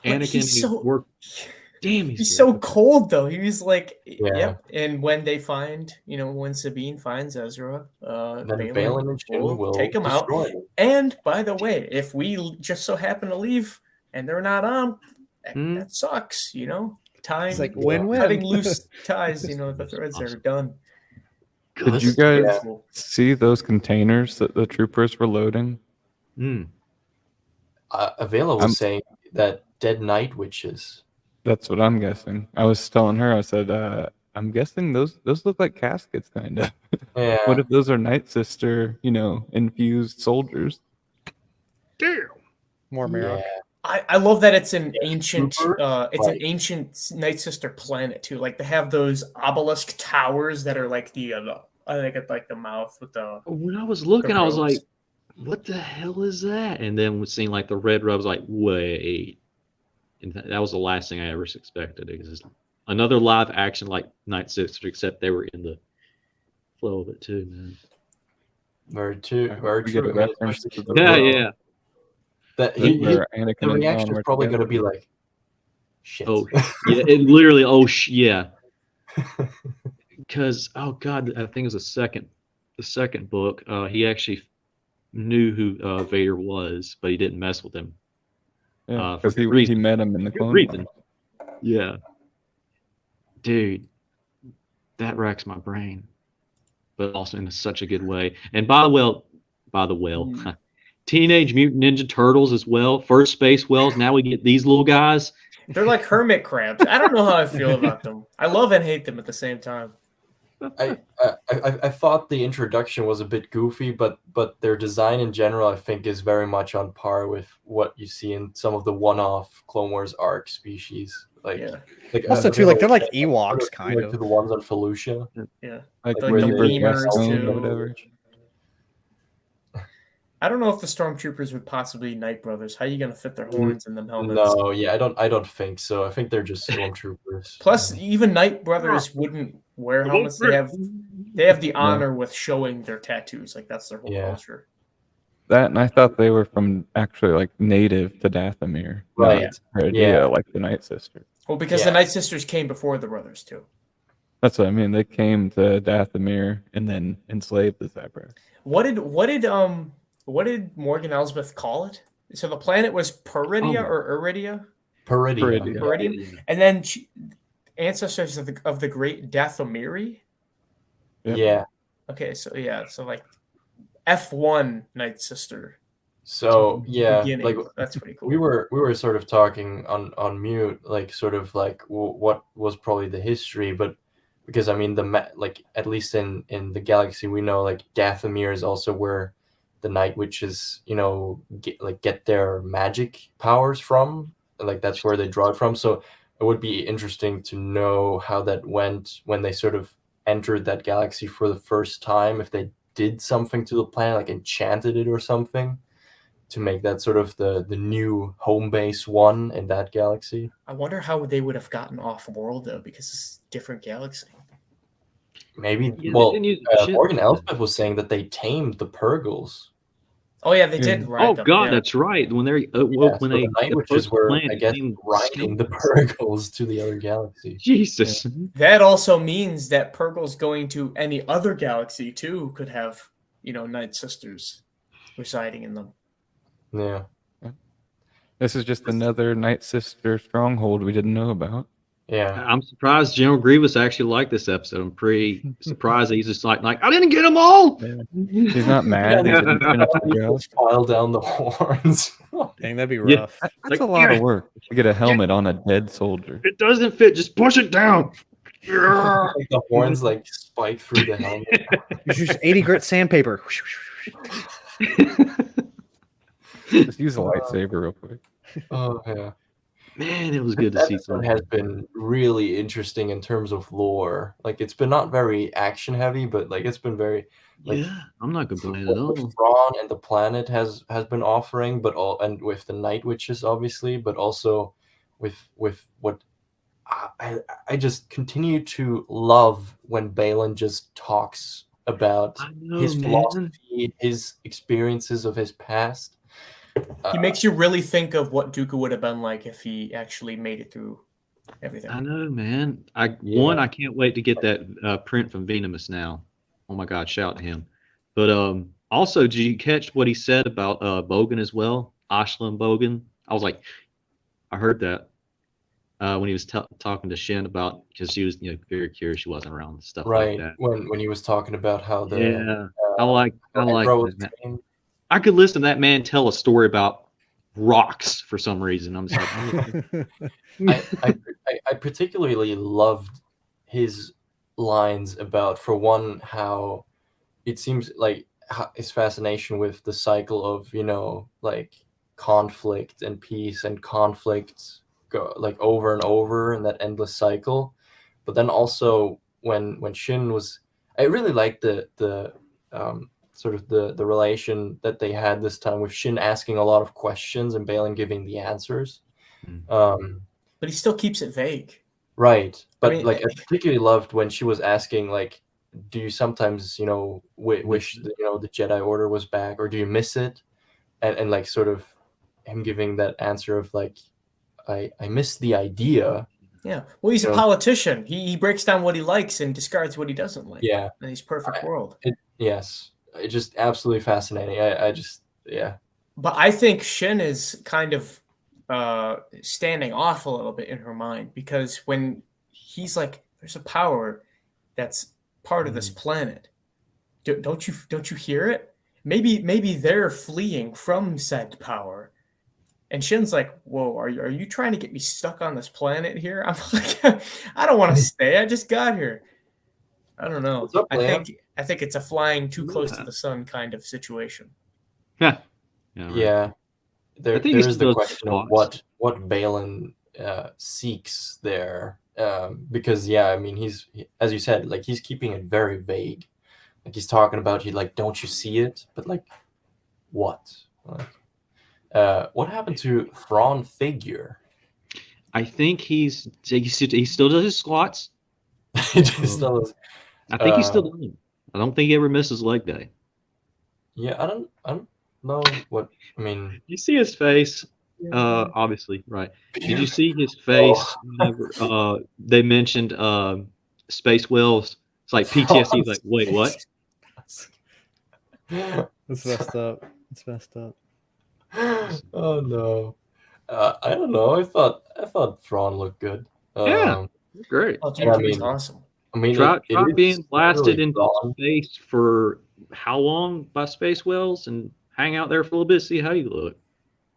But Anakin. he's He so- worked. Damn, He's so cold though. He was like, Yeah. yep. And when they find, when Sabine finds Ezra, Then Balin Balin and Shin will take him out. destroy him. And by the way, if we just so happen to leave and they're not on, that sucks, Time, It's like win-win. cutting loose ties, the threads are done. Did you guys Yeah. see those containers that the troopers were loading? Mm. Avela was I'm- saying that dead night witches. That's what I'm guessing. I was telling her, I said, I'm guessing those look like caskets, kind of. Yeah. What if those are Night Sister, infused soldiers? Damn. More Marok. Yeah. I love that it's an ancient Trooper? it's an Like- ancient Night Sister planet too. Like they have those obelisk towers that are like the I think it's like the mouth with the When I was looking, I was ropes. like, "What the hell is that?" And then seeing like the red rubs, like, wait. And that was the last thing I ever expected. It was another live action like Night Sister, except they were in the flow of it too, man. Very I hope very we get true. a I mean, reference especially to the Yeah, book. yeah. that That's where Anakin the and reaction Thrawn is were probably together. going to be like, shit. Oh, yeah. It literally. Oh, yeah. Because God, I think it was the second book. He actually knew who Vader was, but he didn't mess with him. Yeah, For because good he reason. met him in the Good Clone reason. Wars. Yeah, dude, that racks my brain, but also in such a good way. And by the way, Teenage Mutant Ninja Turtles as well. First Space Wells. Now we get these little guys. they're like hermit crabs. I don't know how I feel about them. I love and hate them at the same time. I thought the introduction was a bit goofy, but their design in general, I think, is very much on par with what you see in some of the one-off Clone Wars arc species. Like, Yeah. Also, the too, like they're like village, Ewoks, kind similar of. to the ones on Felucia. Yeah. Like Like where the they- Weaver lemurs, Gaston too. or whatever. I don't know if the stormtroopers would possibly be Night Brothers. How are you gonna fit their horns in them helmets? No, yeah, I don't think so. I think they're just stormtroopers. Plus, even Night Brothers wouldn't wear helmets. They have the honor with showing their tattoos. Like that's their whole Yeah. culture. That, and I thought they were from actually like native to Dathomir. not Right. Her idea, Yeah. like the Night Sister. Well, because Yeah. the Night Sisters came before the brothers too. That's what I mean. They came to Dathomir and then enslaved the Zabrak. What did Morgan Elsbeth call it? So the planet was Peridia or Iridia? Peridia. Peridia. Peridium. And then ancestors of the great Dathomiri. Yep. Yeah. Okay, so so like F1 Night Sister. So yeah, beginning. like That's pretty cool. we were sort of talking on mute, like sort of like what was probably the history, but because I mean like at least in the galaxy we know like Dathomir is also where the Night Witches get their magic powers from, like that's where they draw it from. So it would be interesting to know how that went when they sort of entered that galaxy for the first time, if they did something to the planet, like enchanted it or something, to make that sort of the new home base one in that galaxy. I wonder how they would have gotten off world though, because it's a different galaxy. Maybe. Yeah, Well, they didn't use the ship. Morgan Elsbeth was saying that they tamed the Purgles. Oh yeah, they Yeah. did ride Oh them. God, yeah. that's right. When they're Yeah, when so they the Night approached Witches the were, planet, I guess, they riding the Purgles to the other galaxy. Jesus. That also means that Purgle's going to any other galaxy too could have, Night Sisters residing in them. Yeah. This is just another Night Sister stronghold we didn't know about. Yeah. I'm surprised General Grievous actually liked this episode. I'm pretty surprised that he's just like I didn't get them all. He's not mad. He didn't finish the job. Let's pile down the horns. Dang, that'd be Yeah. rough. That's Like, a lot of yeah. work to get a helmet on a dead soldier. It doesn't fit. Just push it down. Like the horns like spike through the helmet. You should use 80 grit sandpaper. Just use a lightsaber real quick. Oh yeah. Man, it was good to That see episode something. has been really interesting in terms of lore. Like it's been not very action heavy, but like it's been very like Yeah, I'm not complaining at what all. Thrawn and the planet has been offering, but and with the Night Witches obviously, but also with what I just continue to love when Balin just talks about I know, his man. philosophy, his experiences of his past. He makes you really think of what Dooku would have been like if he actually made it through everything. I know, man. I Yeah. I can't wait to get that print from Venomous now. Oh my God, shout to him. But also, did you catch what he said about Bogan as well? Ashland Bogan. I was like, I heard that when he was talking to Shin about, because she was very curious. She wasn't around stuff Right, like that. when he was talking about how the Yeah, I like Emperor was that. trained. I could listen to that man tell a story about rocks for some reason. I'm just like, I particularly loved his lines about, for one, how it seems like his fascination with the cycle of, like conflict and peace and conflict go like over and over in that endless cycle. But then also when Shin was, I really liked the sort of the relation that they had this time, with Shin asking a lot of questions and Balin giving the answers. Um, But he still keeps it vague. right, but mean, like I particularly loved when she was asking, like, do you sometimes wish that, the Jedi Order was back, or do you miss it? And like sort of him giving that answer of like, I miss the idea. Yeah. Well, he's a You know, politician. He breaks down what he likes and discards what he doesn't like. yeah. In his perfect world. Yes, it's just absolutely fascinating. I just, yeah. But I think Shin is kind of standing off a little bit in her mind, because when he's like, there's a power that's part of this planet. Don't you hear it? Maybe they're fleeing from said power. And Shin's like, whoa, are you trying to get me stuck on this planet here? I'm like, I don't want to stay. I just got here. I don't know. What's up, I Liam? think it's a flying too close to the sun kind of situation. yeah, right. Yeah. I think There's it's the those question of thoughts. what Balin seeks there, because yeah, I mean, as you said, like, he's keeping it very vague. Like, he's talking about, like, don't you see it? But like, what? Like, what happened to Thrawn figure? I think he still does his squats. He just does. I think he's still doing them. I don't think he ever misses leg day. Yeah, I don't know what, I mean. You see his face, obviously, right? Did you see his face whenever they mentioned space whales? It's like PTSD. Like, wait, what? That's messed up. It's messed up. Oh no. I don't know. I thought Thrawn looked good. Yeah. Great. Oh, And I dude, he's mean, awesome. Try it being is blasted really into Thrawn. space for how long by space whales and hang out there for a little bit, see how you look.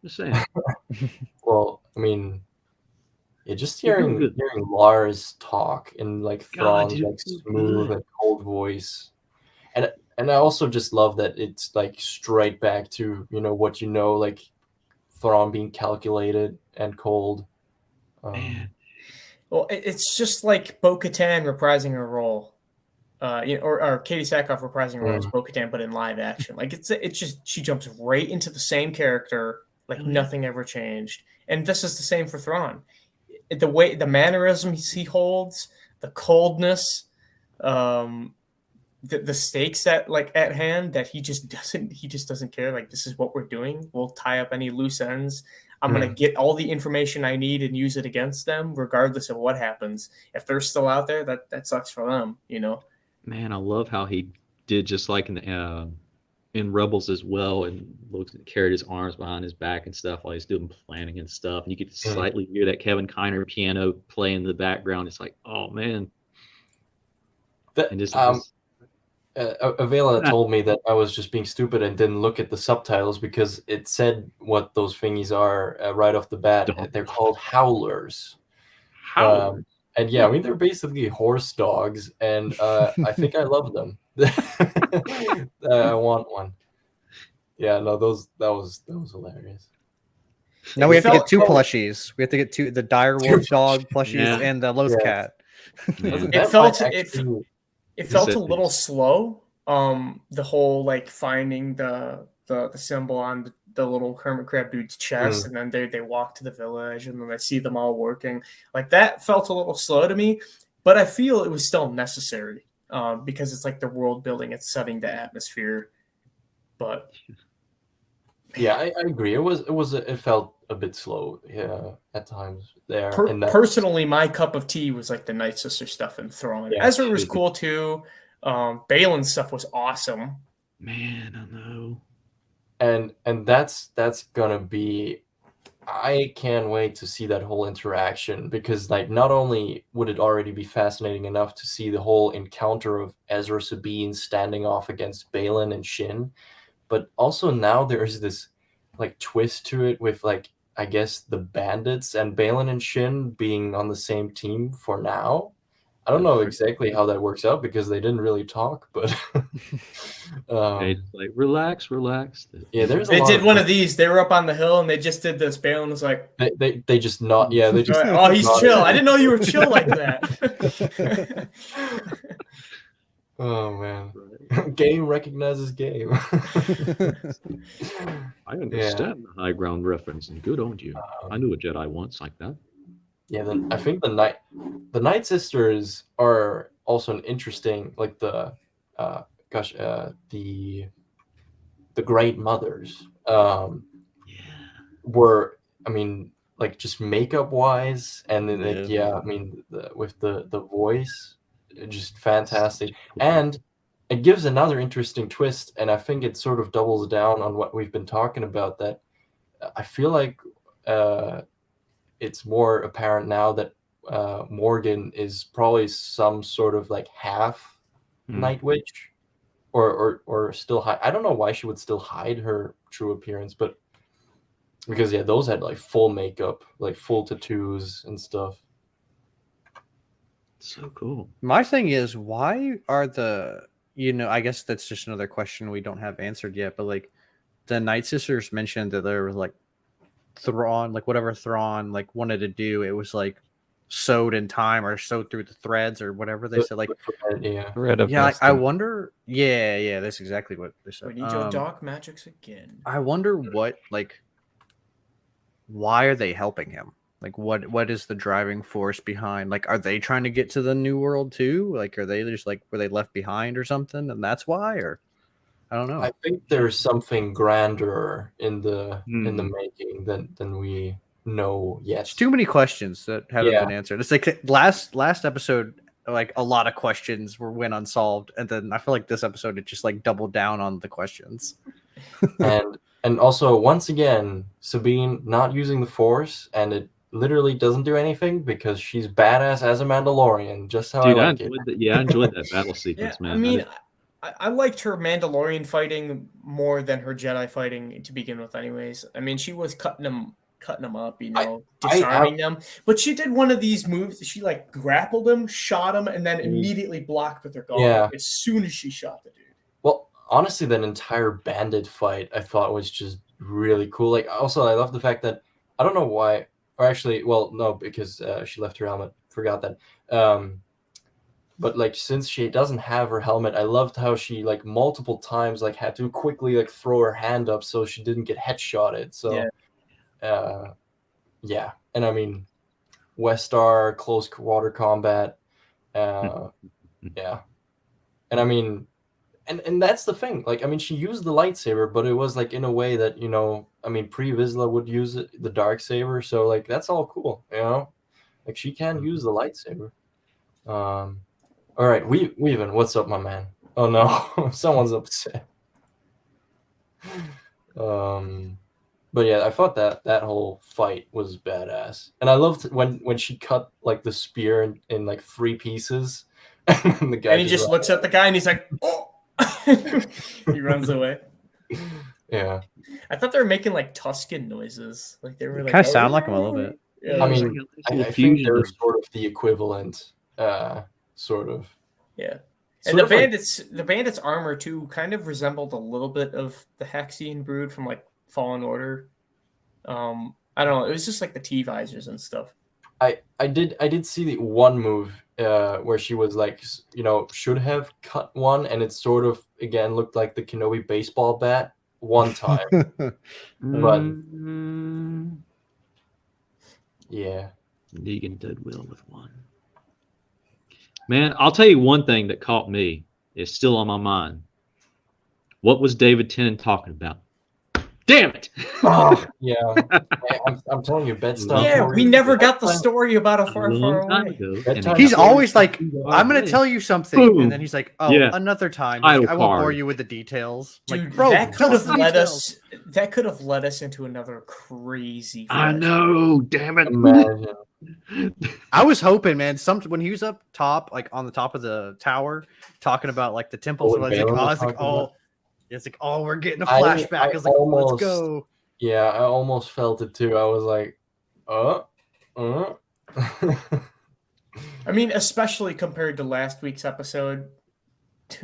Just saying. Well, I mean, yeah, just You're doing hearing good. Lars talk in like God, Thrawn's dude, like you're smooth good. and cold voice, and I also just love that it's like straight back to what like Thrawn being calculated and cold. Man. Well, it's just like Bo-Katan reprising her role, or Katie Sackhoff reprising her role as Bo-Katan, but in live action. Like it's just, she jumps right into the same character, like nothing ever changed. And this is the same for Thrawn. The mannerisms he holds, the coldness, the stakes at hand, that he just doesn't care. Like, this is what we're doing. We'll tie up any loose ends. I'm going to get all the information I need and use it against them, regardless of what happens. If they're still out there, that sucks for them, Man, I love how he did just like in Rebels as well, and carried his arms behind his back and stuff while he's doing planning and stuff. And you could slightly hear that Kevin Kiner piano play in the background. It's like, oh man. Avela told me that I was just being stupid and didn't look at the subtitles, because it said what those thingies are right off the bat. They're called howlers. Howlers. And yeah, I mean, they're basically horse dogs, and I think I love them. I want one. Yeah, no, that was hilarious. Now we have to get two plushies. We have to get the dire wolf dog plushies and the Loth cat. It felt a little slow. The whole like finding the symbol on the little hermit crab dude's chest, and then they walk to the village, and then I see them all working. Like, that felt a little slow to me, but I feel it was still necessary, because it's like the world building, it's setting the atmosphere. But yeah, I agree. It felt a bit slow, at times there. Personally, my cup of tea was like the Night Sister stuff in Thrawn. Yeah, Ezra was cool too. Balin's stuff was awesome. Man, I know. And that's gonna be, I can't wait to see that whole interaction, because like, not only would it already be fascinating enough to see the whole encounter of Ezra Sabine standing off against Balin and Shin, but also now there's this like twist to it with like I guess the bandits and Balin and Shin being on the same team for now. I don't know exactly how that works out because they didn't really talk, but Okay, just like relax. yeah, there's a They lot did of one of these. They were up on the hill and they just did this. Balin was like, they just not yeah they just "Oh, he's nodded. chill. I didn't know you were chill like that." Oh man, Right. game recognizes game. I understand the high ground reference, and good on you. I knew a Jedi once like that. Yeah, then I think the Night Sisters are also an interesting like the the Great Mothers were I mean like just makeup wise and then like Yeah. I mean with the voice just fantastic and it gives another interesting twist and I think it sort of doubles down on what we've been talking about that I feel like it's more apparent now that Morgan is probably some sort of like half Night Witch or still hide. I don't know why she would still hide her true appearance, but because yeah, those had like full makeup, like full tattoos and stuff. So cool. My thing is, why are the I guess that's just another question we don't have answered yet, but like the Night Sisters mentioned that there was like Thrawn, like whatever Thrawn like wanted to do, it was like sewed in time or sewed through the threads or whatever they said. Like Yeah, Thread of yeah, like, I destiny. wonder. Yeah, that's exactly what they said. We need your dark magics again. I wonder what like why are they helping him? Like what is the driving force behind? Like, are they trying to get to the new world too? Like, are they just like were they left behind or something, and that's why? Or I don't know. I think there's something grander in the Mhm. making than we know yet. It's too many questions that haven't Yeah. been answered. It's like last episode, like a lot of questions went unsolved, and then I feel like this episode it just like doubled down on the questions. and also once again, Sabine not using the Force, and it literally doesn't do anything because she's badass as a Mandalorian, just how Dude, I I like it. enjoyed that. Yeah, I enjoyed that battle Yeah, sequence, man. I mean, I liked her Mandalorian fighting more than her Jedi fighting to begin with. Anyways, I mean, she was cutting them up, disarming them. But she did one of these moves. She like grappled him, shot him, and then immediately blocked with her gauntlet Yeah. as soon as she shot the dude. Well, honestly, that entire bandit fight I thought was just really cool. Like, also, I love the fact that I don't know why, or actually, well, no, because she left her helmet. Forgot that. But like, since she doesn't have her helmet, I loved how she like multiple times like had to quickly like throw her hand up so she didn't get headshotted. So, yeah, and I mean, Westar close water combat, yeah, and I mean. And that's the thing. Like, I mean, she used the lightsaber, but it was like in a way that I mean, Pre Vizsla would use it, the dark saber. So like, that's all cool, Like, she can use the lightsaber. All right, Weaven, what's up, my man? Oh no, someone's upset. But yeah, I thought that whole fight was badass, and I loved when she cut like the spear in like 3 pieces, and the guy And he just looks at the guy and he's like, "Oh." He runs away. Yeah. I thought they were making like Tuscan noises. Like they were like Kind of sound like him a little bit. Yeah, I mean, I think they're sort of the equivalent, sort of. Yeah. Sort And of like- the bandits' armor too kind of resembled a little bit of the Hexian brood from like Fallen Order. I don't know. It was just like the T visors and stuff. I did see the one move where she was like, should have cut one, and it sort of again looked like the Kenobi baseball bat one time. But yeah, Negan did well with one. Man, I'll tell you one thing that caught me. It's still on my mind. What was David Tennant talking about? Damn it! oh, yeah. I'm telling you, Bed-Stuy. Yeah, we never got the story about a far, far away. Bedtime He's story. always like, I'm going to tell you something. Boom. And then he's like, oh, Yeah. another time. Idle I won't bore card. you with the details. Dude, Like, bro, that tell could us have the led details. us. That could have led us into another crazy. I flashback. know, damn it. Imagine. I was hoping, man, when he was up top, like on the top of the tower, talking about like the temples, Oh, I was like, Balin was oh, talking about- it's like, oh, we're getting a I flashback. I was like, almost- let's go. Yeah, I almost felt it too. I was like, uh. I mean, especially compared to last week's episode,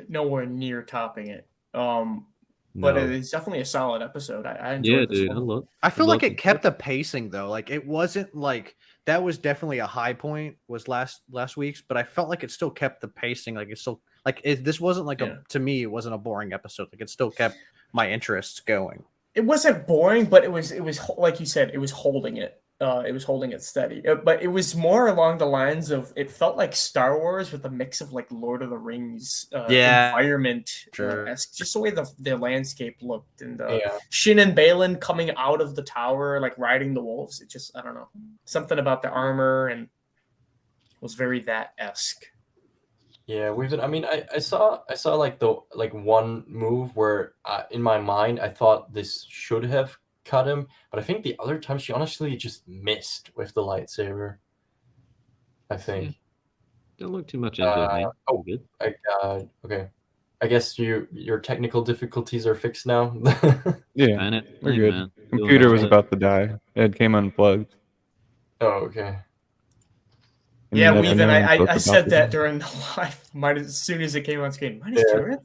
nowhere near topping it. But No. it is definitely a solid episode. I Yeah, enjoyed this dude. I one. love. I feel I like love it kept the pacing though. Like it wasn't like that was definitely a high point was last week's, but I felt like it still kept the pacing. Like it still like this wasn't like Yeah. to me it wasn't a boring episode. Like it still kept my interests going. It wasn't boring, but it was like you said, it was holding it. It was holding it steady. But it was more along the lines of it felt like Star Wars with a mix of like Lord of the Rings environment, sure. just the way the landscape looked, and Yeah. Shin and Balin coming out of the tower, like riding the wolves. It just I don't know, something about the armor and was very that esque. Yeah, we've been. I mean, I saw like the one move where in my mind I thought this should have cut him, but I think the other time she honestly just missed with the lightsaber. I think. Don't look too much into it, man. Oh, Good. okay. I guess your technical difficulties are fixed now. Yeah, Man, we're hey, good. man. Computer was Feeling about to die. It came unplugged. Oh, okay. And Yeah, then we even everyone's I about said to that die. during the live. As soon as it came on screen, minus Yeah. Turret.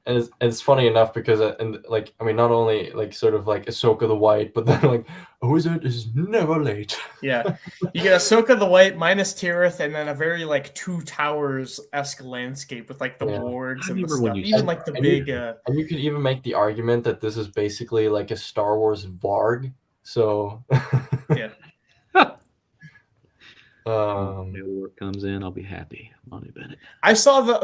And it's funny enough because and like I mean not only like sort of like Ahsoka the White, but then like a wizard is never late. Yeah, you get Ahsoka the White, minus Tirith, and then a very like Two Towers-esque landscape with like the Yeah. wargs I and the remember when stuff. you Even said like the and big. And you could even make the argument that this is basically like a Star Wars Varg. So Yeah. work comes in, I'll be happy. Monty Bennett. I saw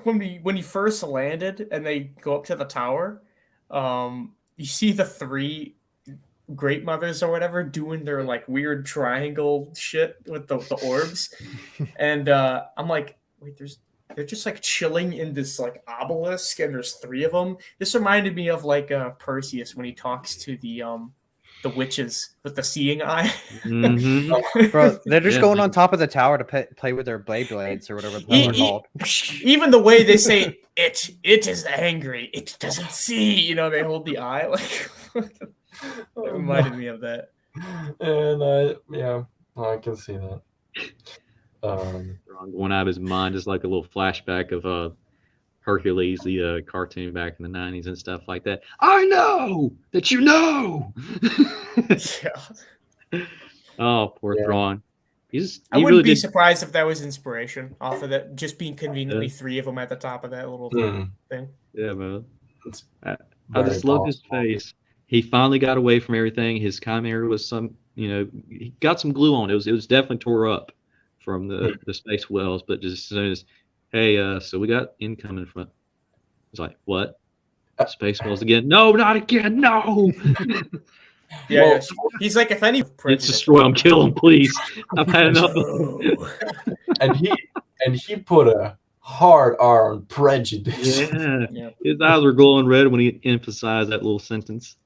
when he first landed and they go up to the tower, you see the three Great Mothers or whatever doing their like weird triangle shit with the orbs, and I'm like, wait, they're just like chilling in this like obelisk, and there's three of them. This reminded me of like Perseus when he talks to the witches with the seeing eye. Mm-hmm. Bro, they're just Yeah, going man. on top of the tower to play with their blades or whatever the hell they're called. Even the way they say it is angry. It doesn't see. They hold the eye like. It reminded me of that. And yeah, I can see that. Going out of his mind, just like a little flashback of Hercules, the cartoon back in the 90s and stuff like that. I know that you know. Yeah. Oh, poor Thrawn. I wouldn't be surprised if that was inspiration off of that, just being conveniently three of them at the top of that little thing. Yeah, man. I just love his face. He finally got away from everything. His chimera was he got some glue on. It was definitely tore up from the space wells, but just as soon as, hey, so we got incoming from it. It's like, what? Space wells again? No, not again. No. Yeah, he's like, if any, let's destroy him, kill him, please. I've had enough. and he put a hard R on prejudice. Yeah. His eyes were glowing red when he emphasized that little sentence.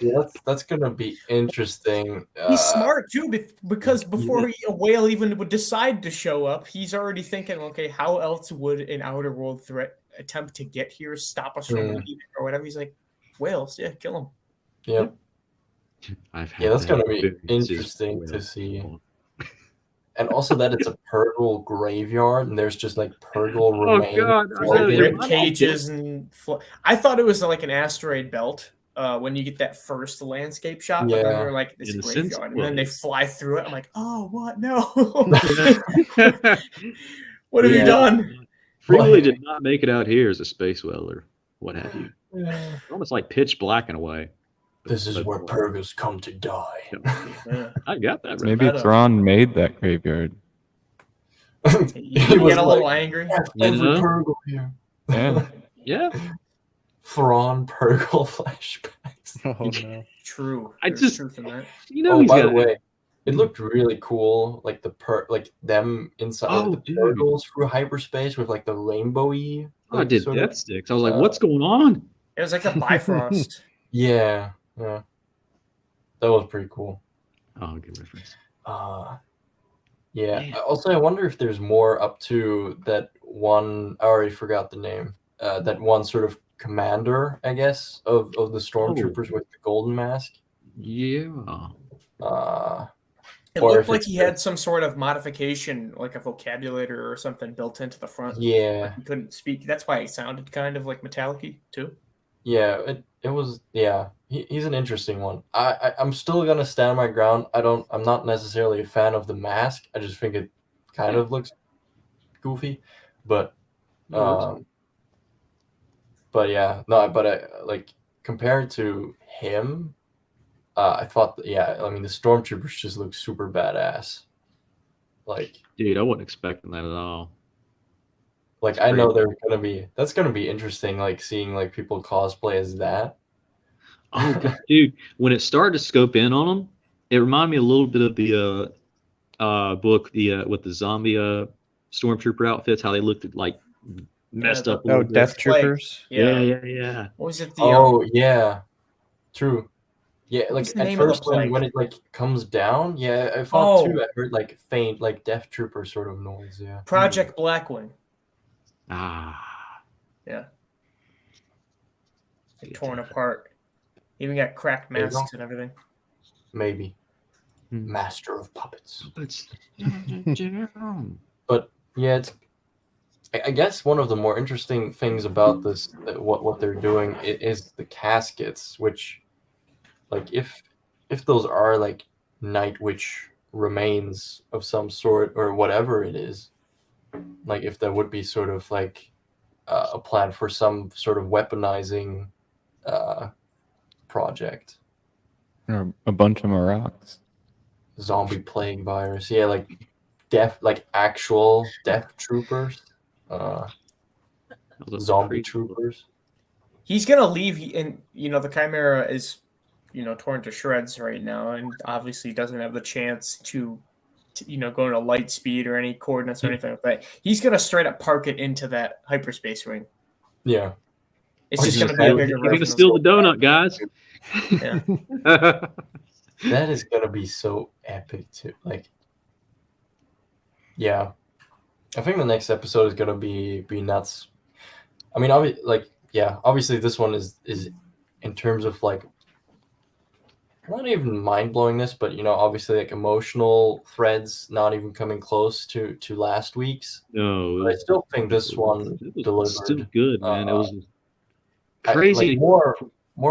Yeah, that's gonna be interesting. He's smart too, because before a whale even would decide to show up, he's already thinking, okay, how else would an outer world threat attempt to get here, stop us from leaving or whatever? He's like, whales, yeah, kill them. Yep. That's gonna be interesting to see. And also that it's a Purgle graveyard, and there's just like Purgle remains. Rib cages and I thought it was like an asteroid belt. When you get that first landscape shot, but then they're like this graveyard, and then they fly through it. I'm like, oh, what? No. What have you done? Freely did not make it out here as a space whale or what have you. Almost like pitch black in a way. This is where Purgles come to die. I got that. Maybe Thrawn made that graveyard. He get a little angry. Purgle here. Yeah. Thrawn Purgle flashbacks. Oh no. True. There's truth in that. By the way, it looked really cool, like them inside the Purgles through hyperspace with like the rainbowy. I did death sticks. I was like, what's going on? It was like a Bifrost. Yeah. That was pretty cool. Oh, good reference. Yeah. Also, I wonder if there's more up to that one. I already forgot the name. That one sort of commander, I guess, of the stormtroopers with the golden mask. Yeah. It Or looked if like it's he had some sort of modification, like a vocabulator or something built into the front. Like yeah, he couldn't speak. That's why it sounded kind of like metallic-y too. yeah. It was yeah. He's an interesting one. I'm still gonna stand my ground. I'm not necessarily a fan of the mask. I just think it kind of looks goofy, but No, but yeah, no, but like compared to him, I thought that, yeah, I mean the stormtroopers just look super badass. Like dude, I wasn't expecting that at all. like I know that's gonna be interesting. Like seeing like people cosplay as that. Oh, dude, when it started to scope in on them, it reminded me a little bit of the book, the with the zombie stormtrooper outfits, how they looked at like messed the- up a little bit. Death Plague. Troopers. Yeah. What was it? The Oh yeah, true. Yeah, What was like the at name of the first when plague? it like comes down, yeah, I thought too. Oh. I heard like faint, like Death Trooper sort of noise. Yeah. Project Blackwing. Ah, Yeah, Yeah. torn apart. Even got cracked There you go. masks and everything. Maybe Hmm. Master of Puppets. It's But yeah, it's. I guess one of the more interesting things about this, what they're doing, is the caskets, which, like, if those are like Night Witch remains of some sort or whatever it is, like if there would be sort of like a plan for some sort of weaponizing project, Or a bunch of Morocks. zombie plague virus, yeah, like actual death troopers, zombie troopers. He's gonna leave, and the Chimera is, torn to shreds right now, and obviously doesn't have the chance to go into light speed or any coordinates or anything like that. He's gonna straight up park it into that hyperspace ring. Yeah, It's Or just just gonna be a steal- bigger You're gonna version. steal the donut, guys. Yeah. that is gonna be so epic too. Like, yeah, I think the next episode is gonna be nuts. I mean, obviously this one is in terms of like not even mind blowing this, but obviously like emotional threads not even coming close to last week's. No, But I still think this one it was delivered. still good, man. It was Like crazy. more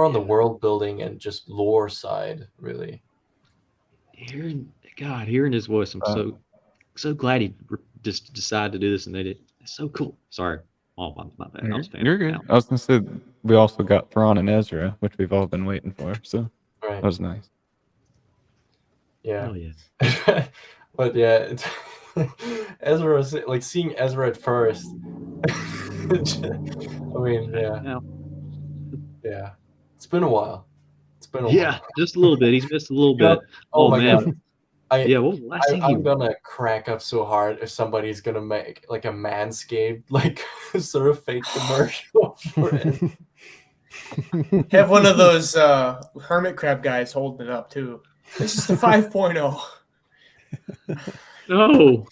on the world building and just lore side, really. Hearing his voice, I'm so glad he just decided to do this, and they did. It's so cool. Sorry, my bad. I was You're good. I was gonna say we also got Thrawn and Ezra, which we've all been waiting for. So Right. that was nice. Yeah. Oh yeah. But yeah, Ezra, like seeing Ezra at first. I mean, yeah. Yeah. It's been a while. Yeah, just a little bit. He's missed a little bit. Oh my man. God. Yeah, what was the last thing I'm gonna crack up so hard if somebody's gonna make like a Manscaped like sort of fake commercial for it. Have one of those hermit crab guys holding it up too. This is the 5.0. No.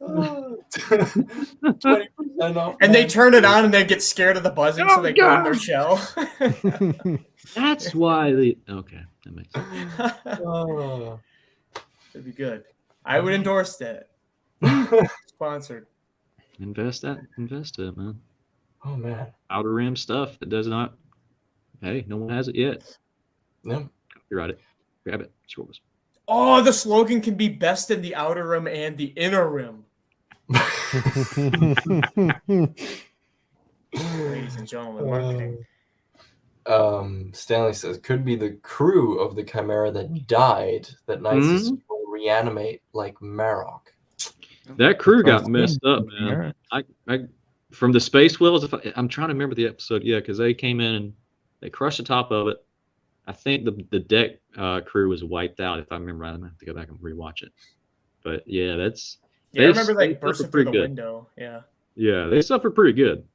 20% off. And they turn it on and they get scared of the buzzing, so they go in their shell. That's why okay, that makes sense. Oh. It'd be good. I would endorse that. Sponsored. Invest it, man. Oh man. Outer rim stuff that does not. Hey, no one has it yet. No. You're it. Grab it. It's yours. Oh, the slogan can be best in the outer rim and the inner rim. Ladies and gentlemen, marketing. Stanley says could be the crew of the Chimera that died that Night Sisters will reanimate like Marok. That crew got messed up, man. I from the space whales. I'm trying to remember the episode, yeah, because they came in and they crushed the top of it. I think the deck crew was wiped out. If I remember right, I'm gonna have to go back and rewatch it. But yeah, that's. Yeah, I remember like bursting through the window. Yeah. Yeah, they suffered pretty good.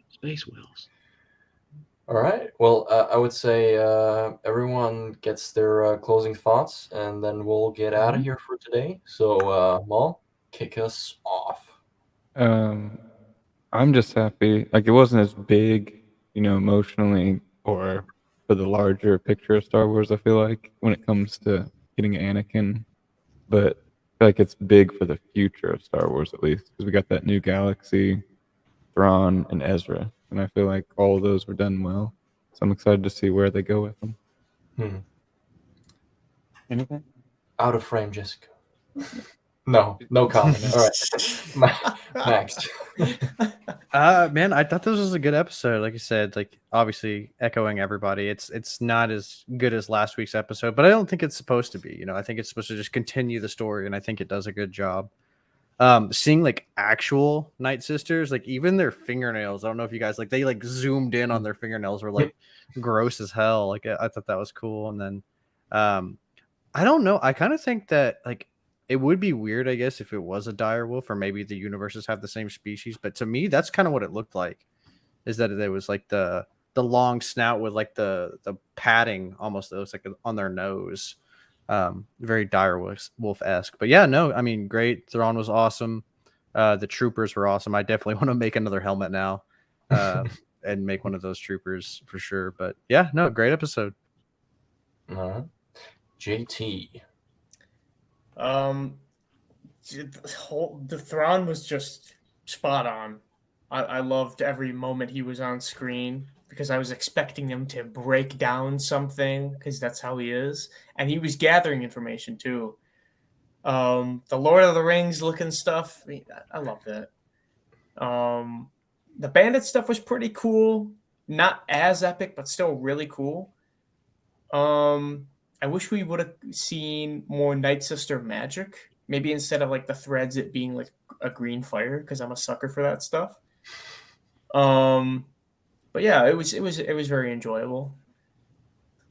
Space whales. All right. Well, I would say everyone gets their closing thoughts, and then we'll get out of here for today. So, Maul, kick us off. I I'm just happy. Like, it wasn't as big, emotionally or for the larger picture of Star Wars, I feel like, when it comes to getting Anakin. But I feel like it's big for the future of Star Wars, at least, because we got that new galaxy, Thrawn, and Ezra. And I feel like all of those were done well. So I'm excited to see where they go with them. Hmm. Anything? Out of frame, Jessica. No comment. All right, Max. Man, I thought this was a good episode. Like I said, like obviously echoing everybody, it's not as good as last week's episode, but I don't think it's supposed to be. I think it's supposed to just continue the story, and I think it does a good job. Seeing like actual Night Sisters, like even their fingernails. I don't know if you guys like they like zoomed in on their fingernails were like gross as hell. Like I thought that was cool. And then I don't know. I kind of think that like it would be weird, I guess, if it was a dire wolf or maybe the universes have the same species. But to me, that's kind of what it looked like. Is that it was like the long snout with like the padding almost that looks like on their nose. Very dire wolf esque. But yeah, no, I mean, great. Thrawn was awesome. The troopers were awesome. I definitely want to make another helmet now, and make one of those troopers for sure. But yeah, no, great episode. JT. The Thrawn was just spot on. I loved every moment he was on screen because I was expecting him to break down something because that's how he is, and he was gathering information too. The Lord of the Rings looking stuff, I mean, I love that. The bandit stuff was pretty cool, not as epic, but still really cool. I wish we would have seen more Night Sister magic. Maybe instead of like the threads, it being like a green fire, because I'm a sucker for that stuff. But yeah, it was very enjoyable.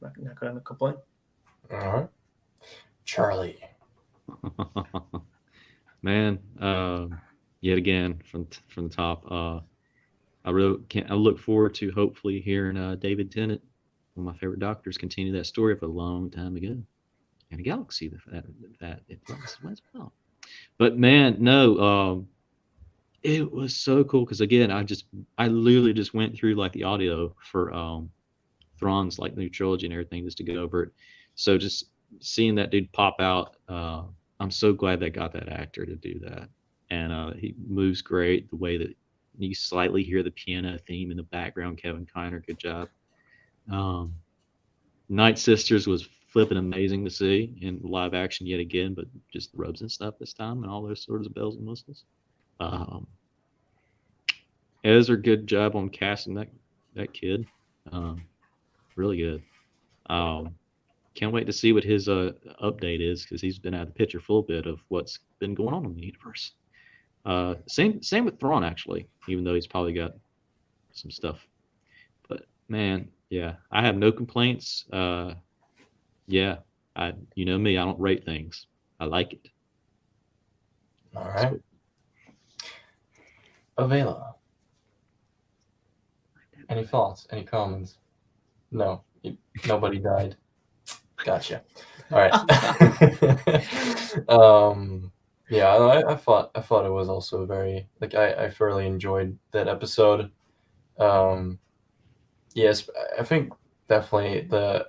Not gonna complain. All right, Charlie. Man, yet again from the top. I look forward to hopefully hearing David Tennant, one of my favorite doctors, continue that story of a long time ago in a galaxy that it was as well. But man, no, it was so cool because again, I literally just went through like the audio for Thrawn's like new trilogy and everything just to go over it. So just seeing that dude pop out, I'm so glad they got that actor to do that, and he moves great. The way that you slightly hear the piano theme in the background, Kevin Kiner, good job. Night Sisters was flipping amazing to see in live action yet again, but just the robes and stuff this time and all those sorts of bells and whistles. Ezra, good job on casting that kid. Really good. Can't wait to see what his update is because he's been out of the picture for a little bit of what's been going on in the universe. Same with Thrawn actually, even though he's probably got some stuff. But man, yeah, I have no complaints. Yeah, you know me, I don't rate things. I like it. All right. Avela. Any thoughts? Any comments? No. Nobody died. Gotcha. All right. Yeah, I thought it was also very like I thoroughly enjoyed that episode. Yes, I think definitely the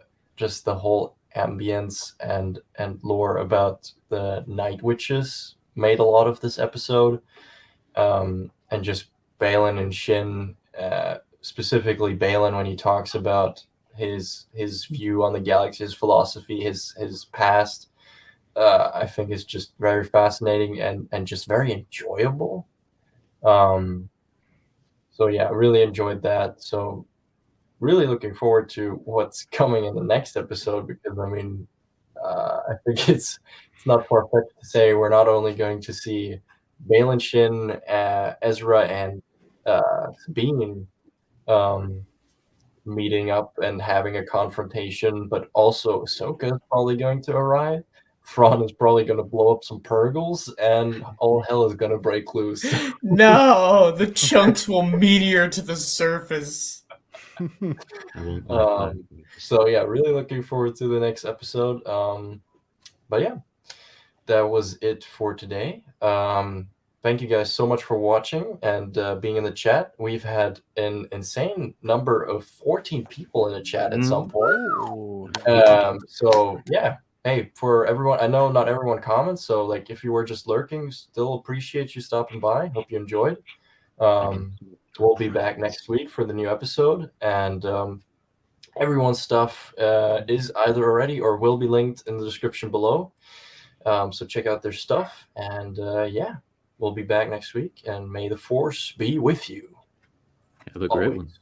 whole ambience and lore about the Night Witches made a lot of this episode, and just Balin and Shin, specifically Balin when he talks about his view on the galaxy, his philosophy, his past. I think is just very fascinating and just very enjoyable. So yeah, I really enjoyed that. So really looking forward to what's coming in the next episode because I mean, I think it's not far-fetched to say we're not only going to see Balin, Shin, Ezra, and Sabine meeting up and having a confrontation, but also Ahsoka is probably going to arrive. Thrawn is probably going to blow up some Purgles, and all hell is going to break loose. No, the chunks will meteor to the surface. So yeah, really looking forward to the next episode. But yeah, that was it for today. thank you guys so much for watching and being in the chat. We've had an insane number of 14 people in the chat at some point. Ooh. So yeah, hey, for everyone, I know not everyone comments, so like if you were just lurking, still appreciate you stopping by. Hope you enjoyed. We'll be back next week for the new episode, and everyone's stuff is either already or will be linked in the description below. So check out their stuff, and yeah, we'll be back next week, and may the force be with you. Have a great Always. one.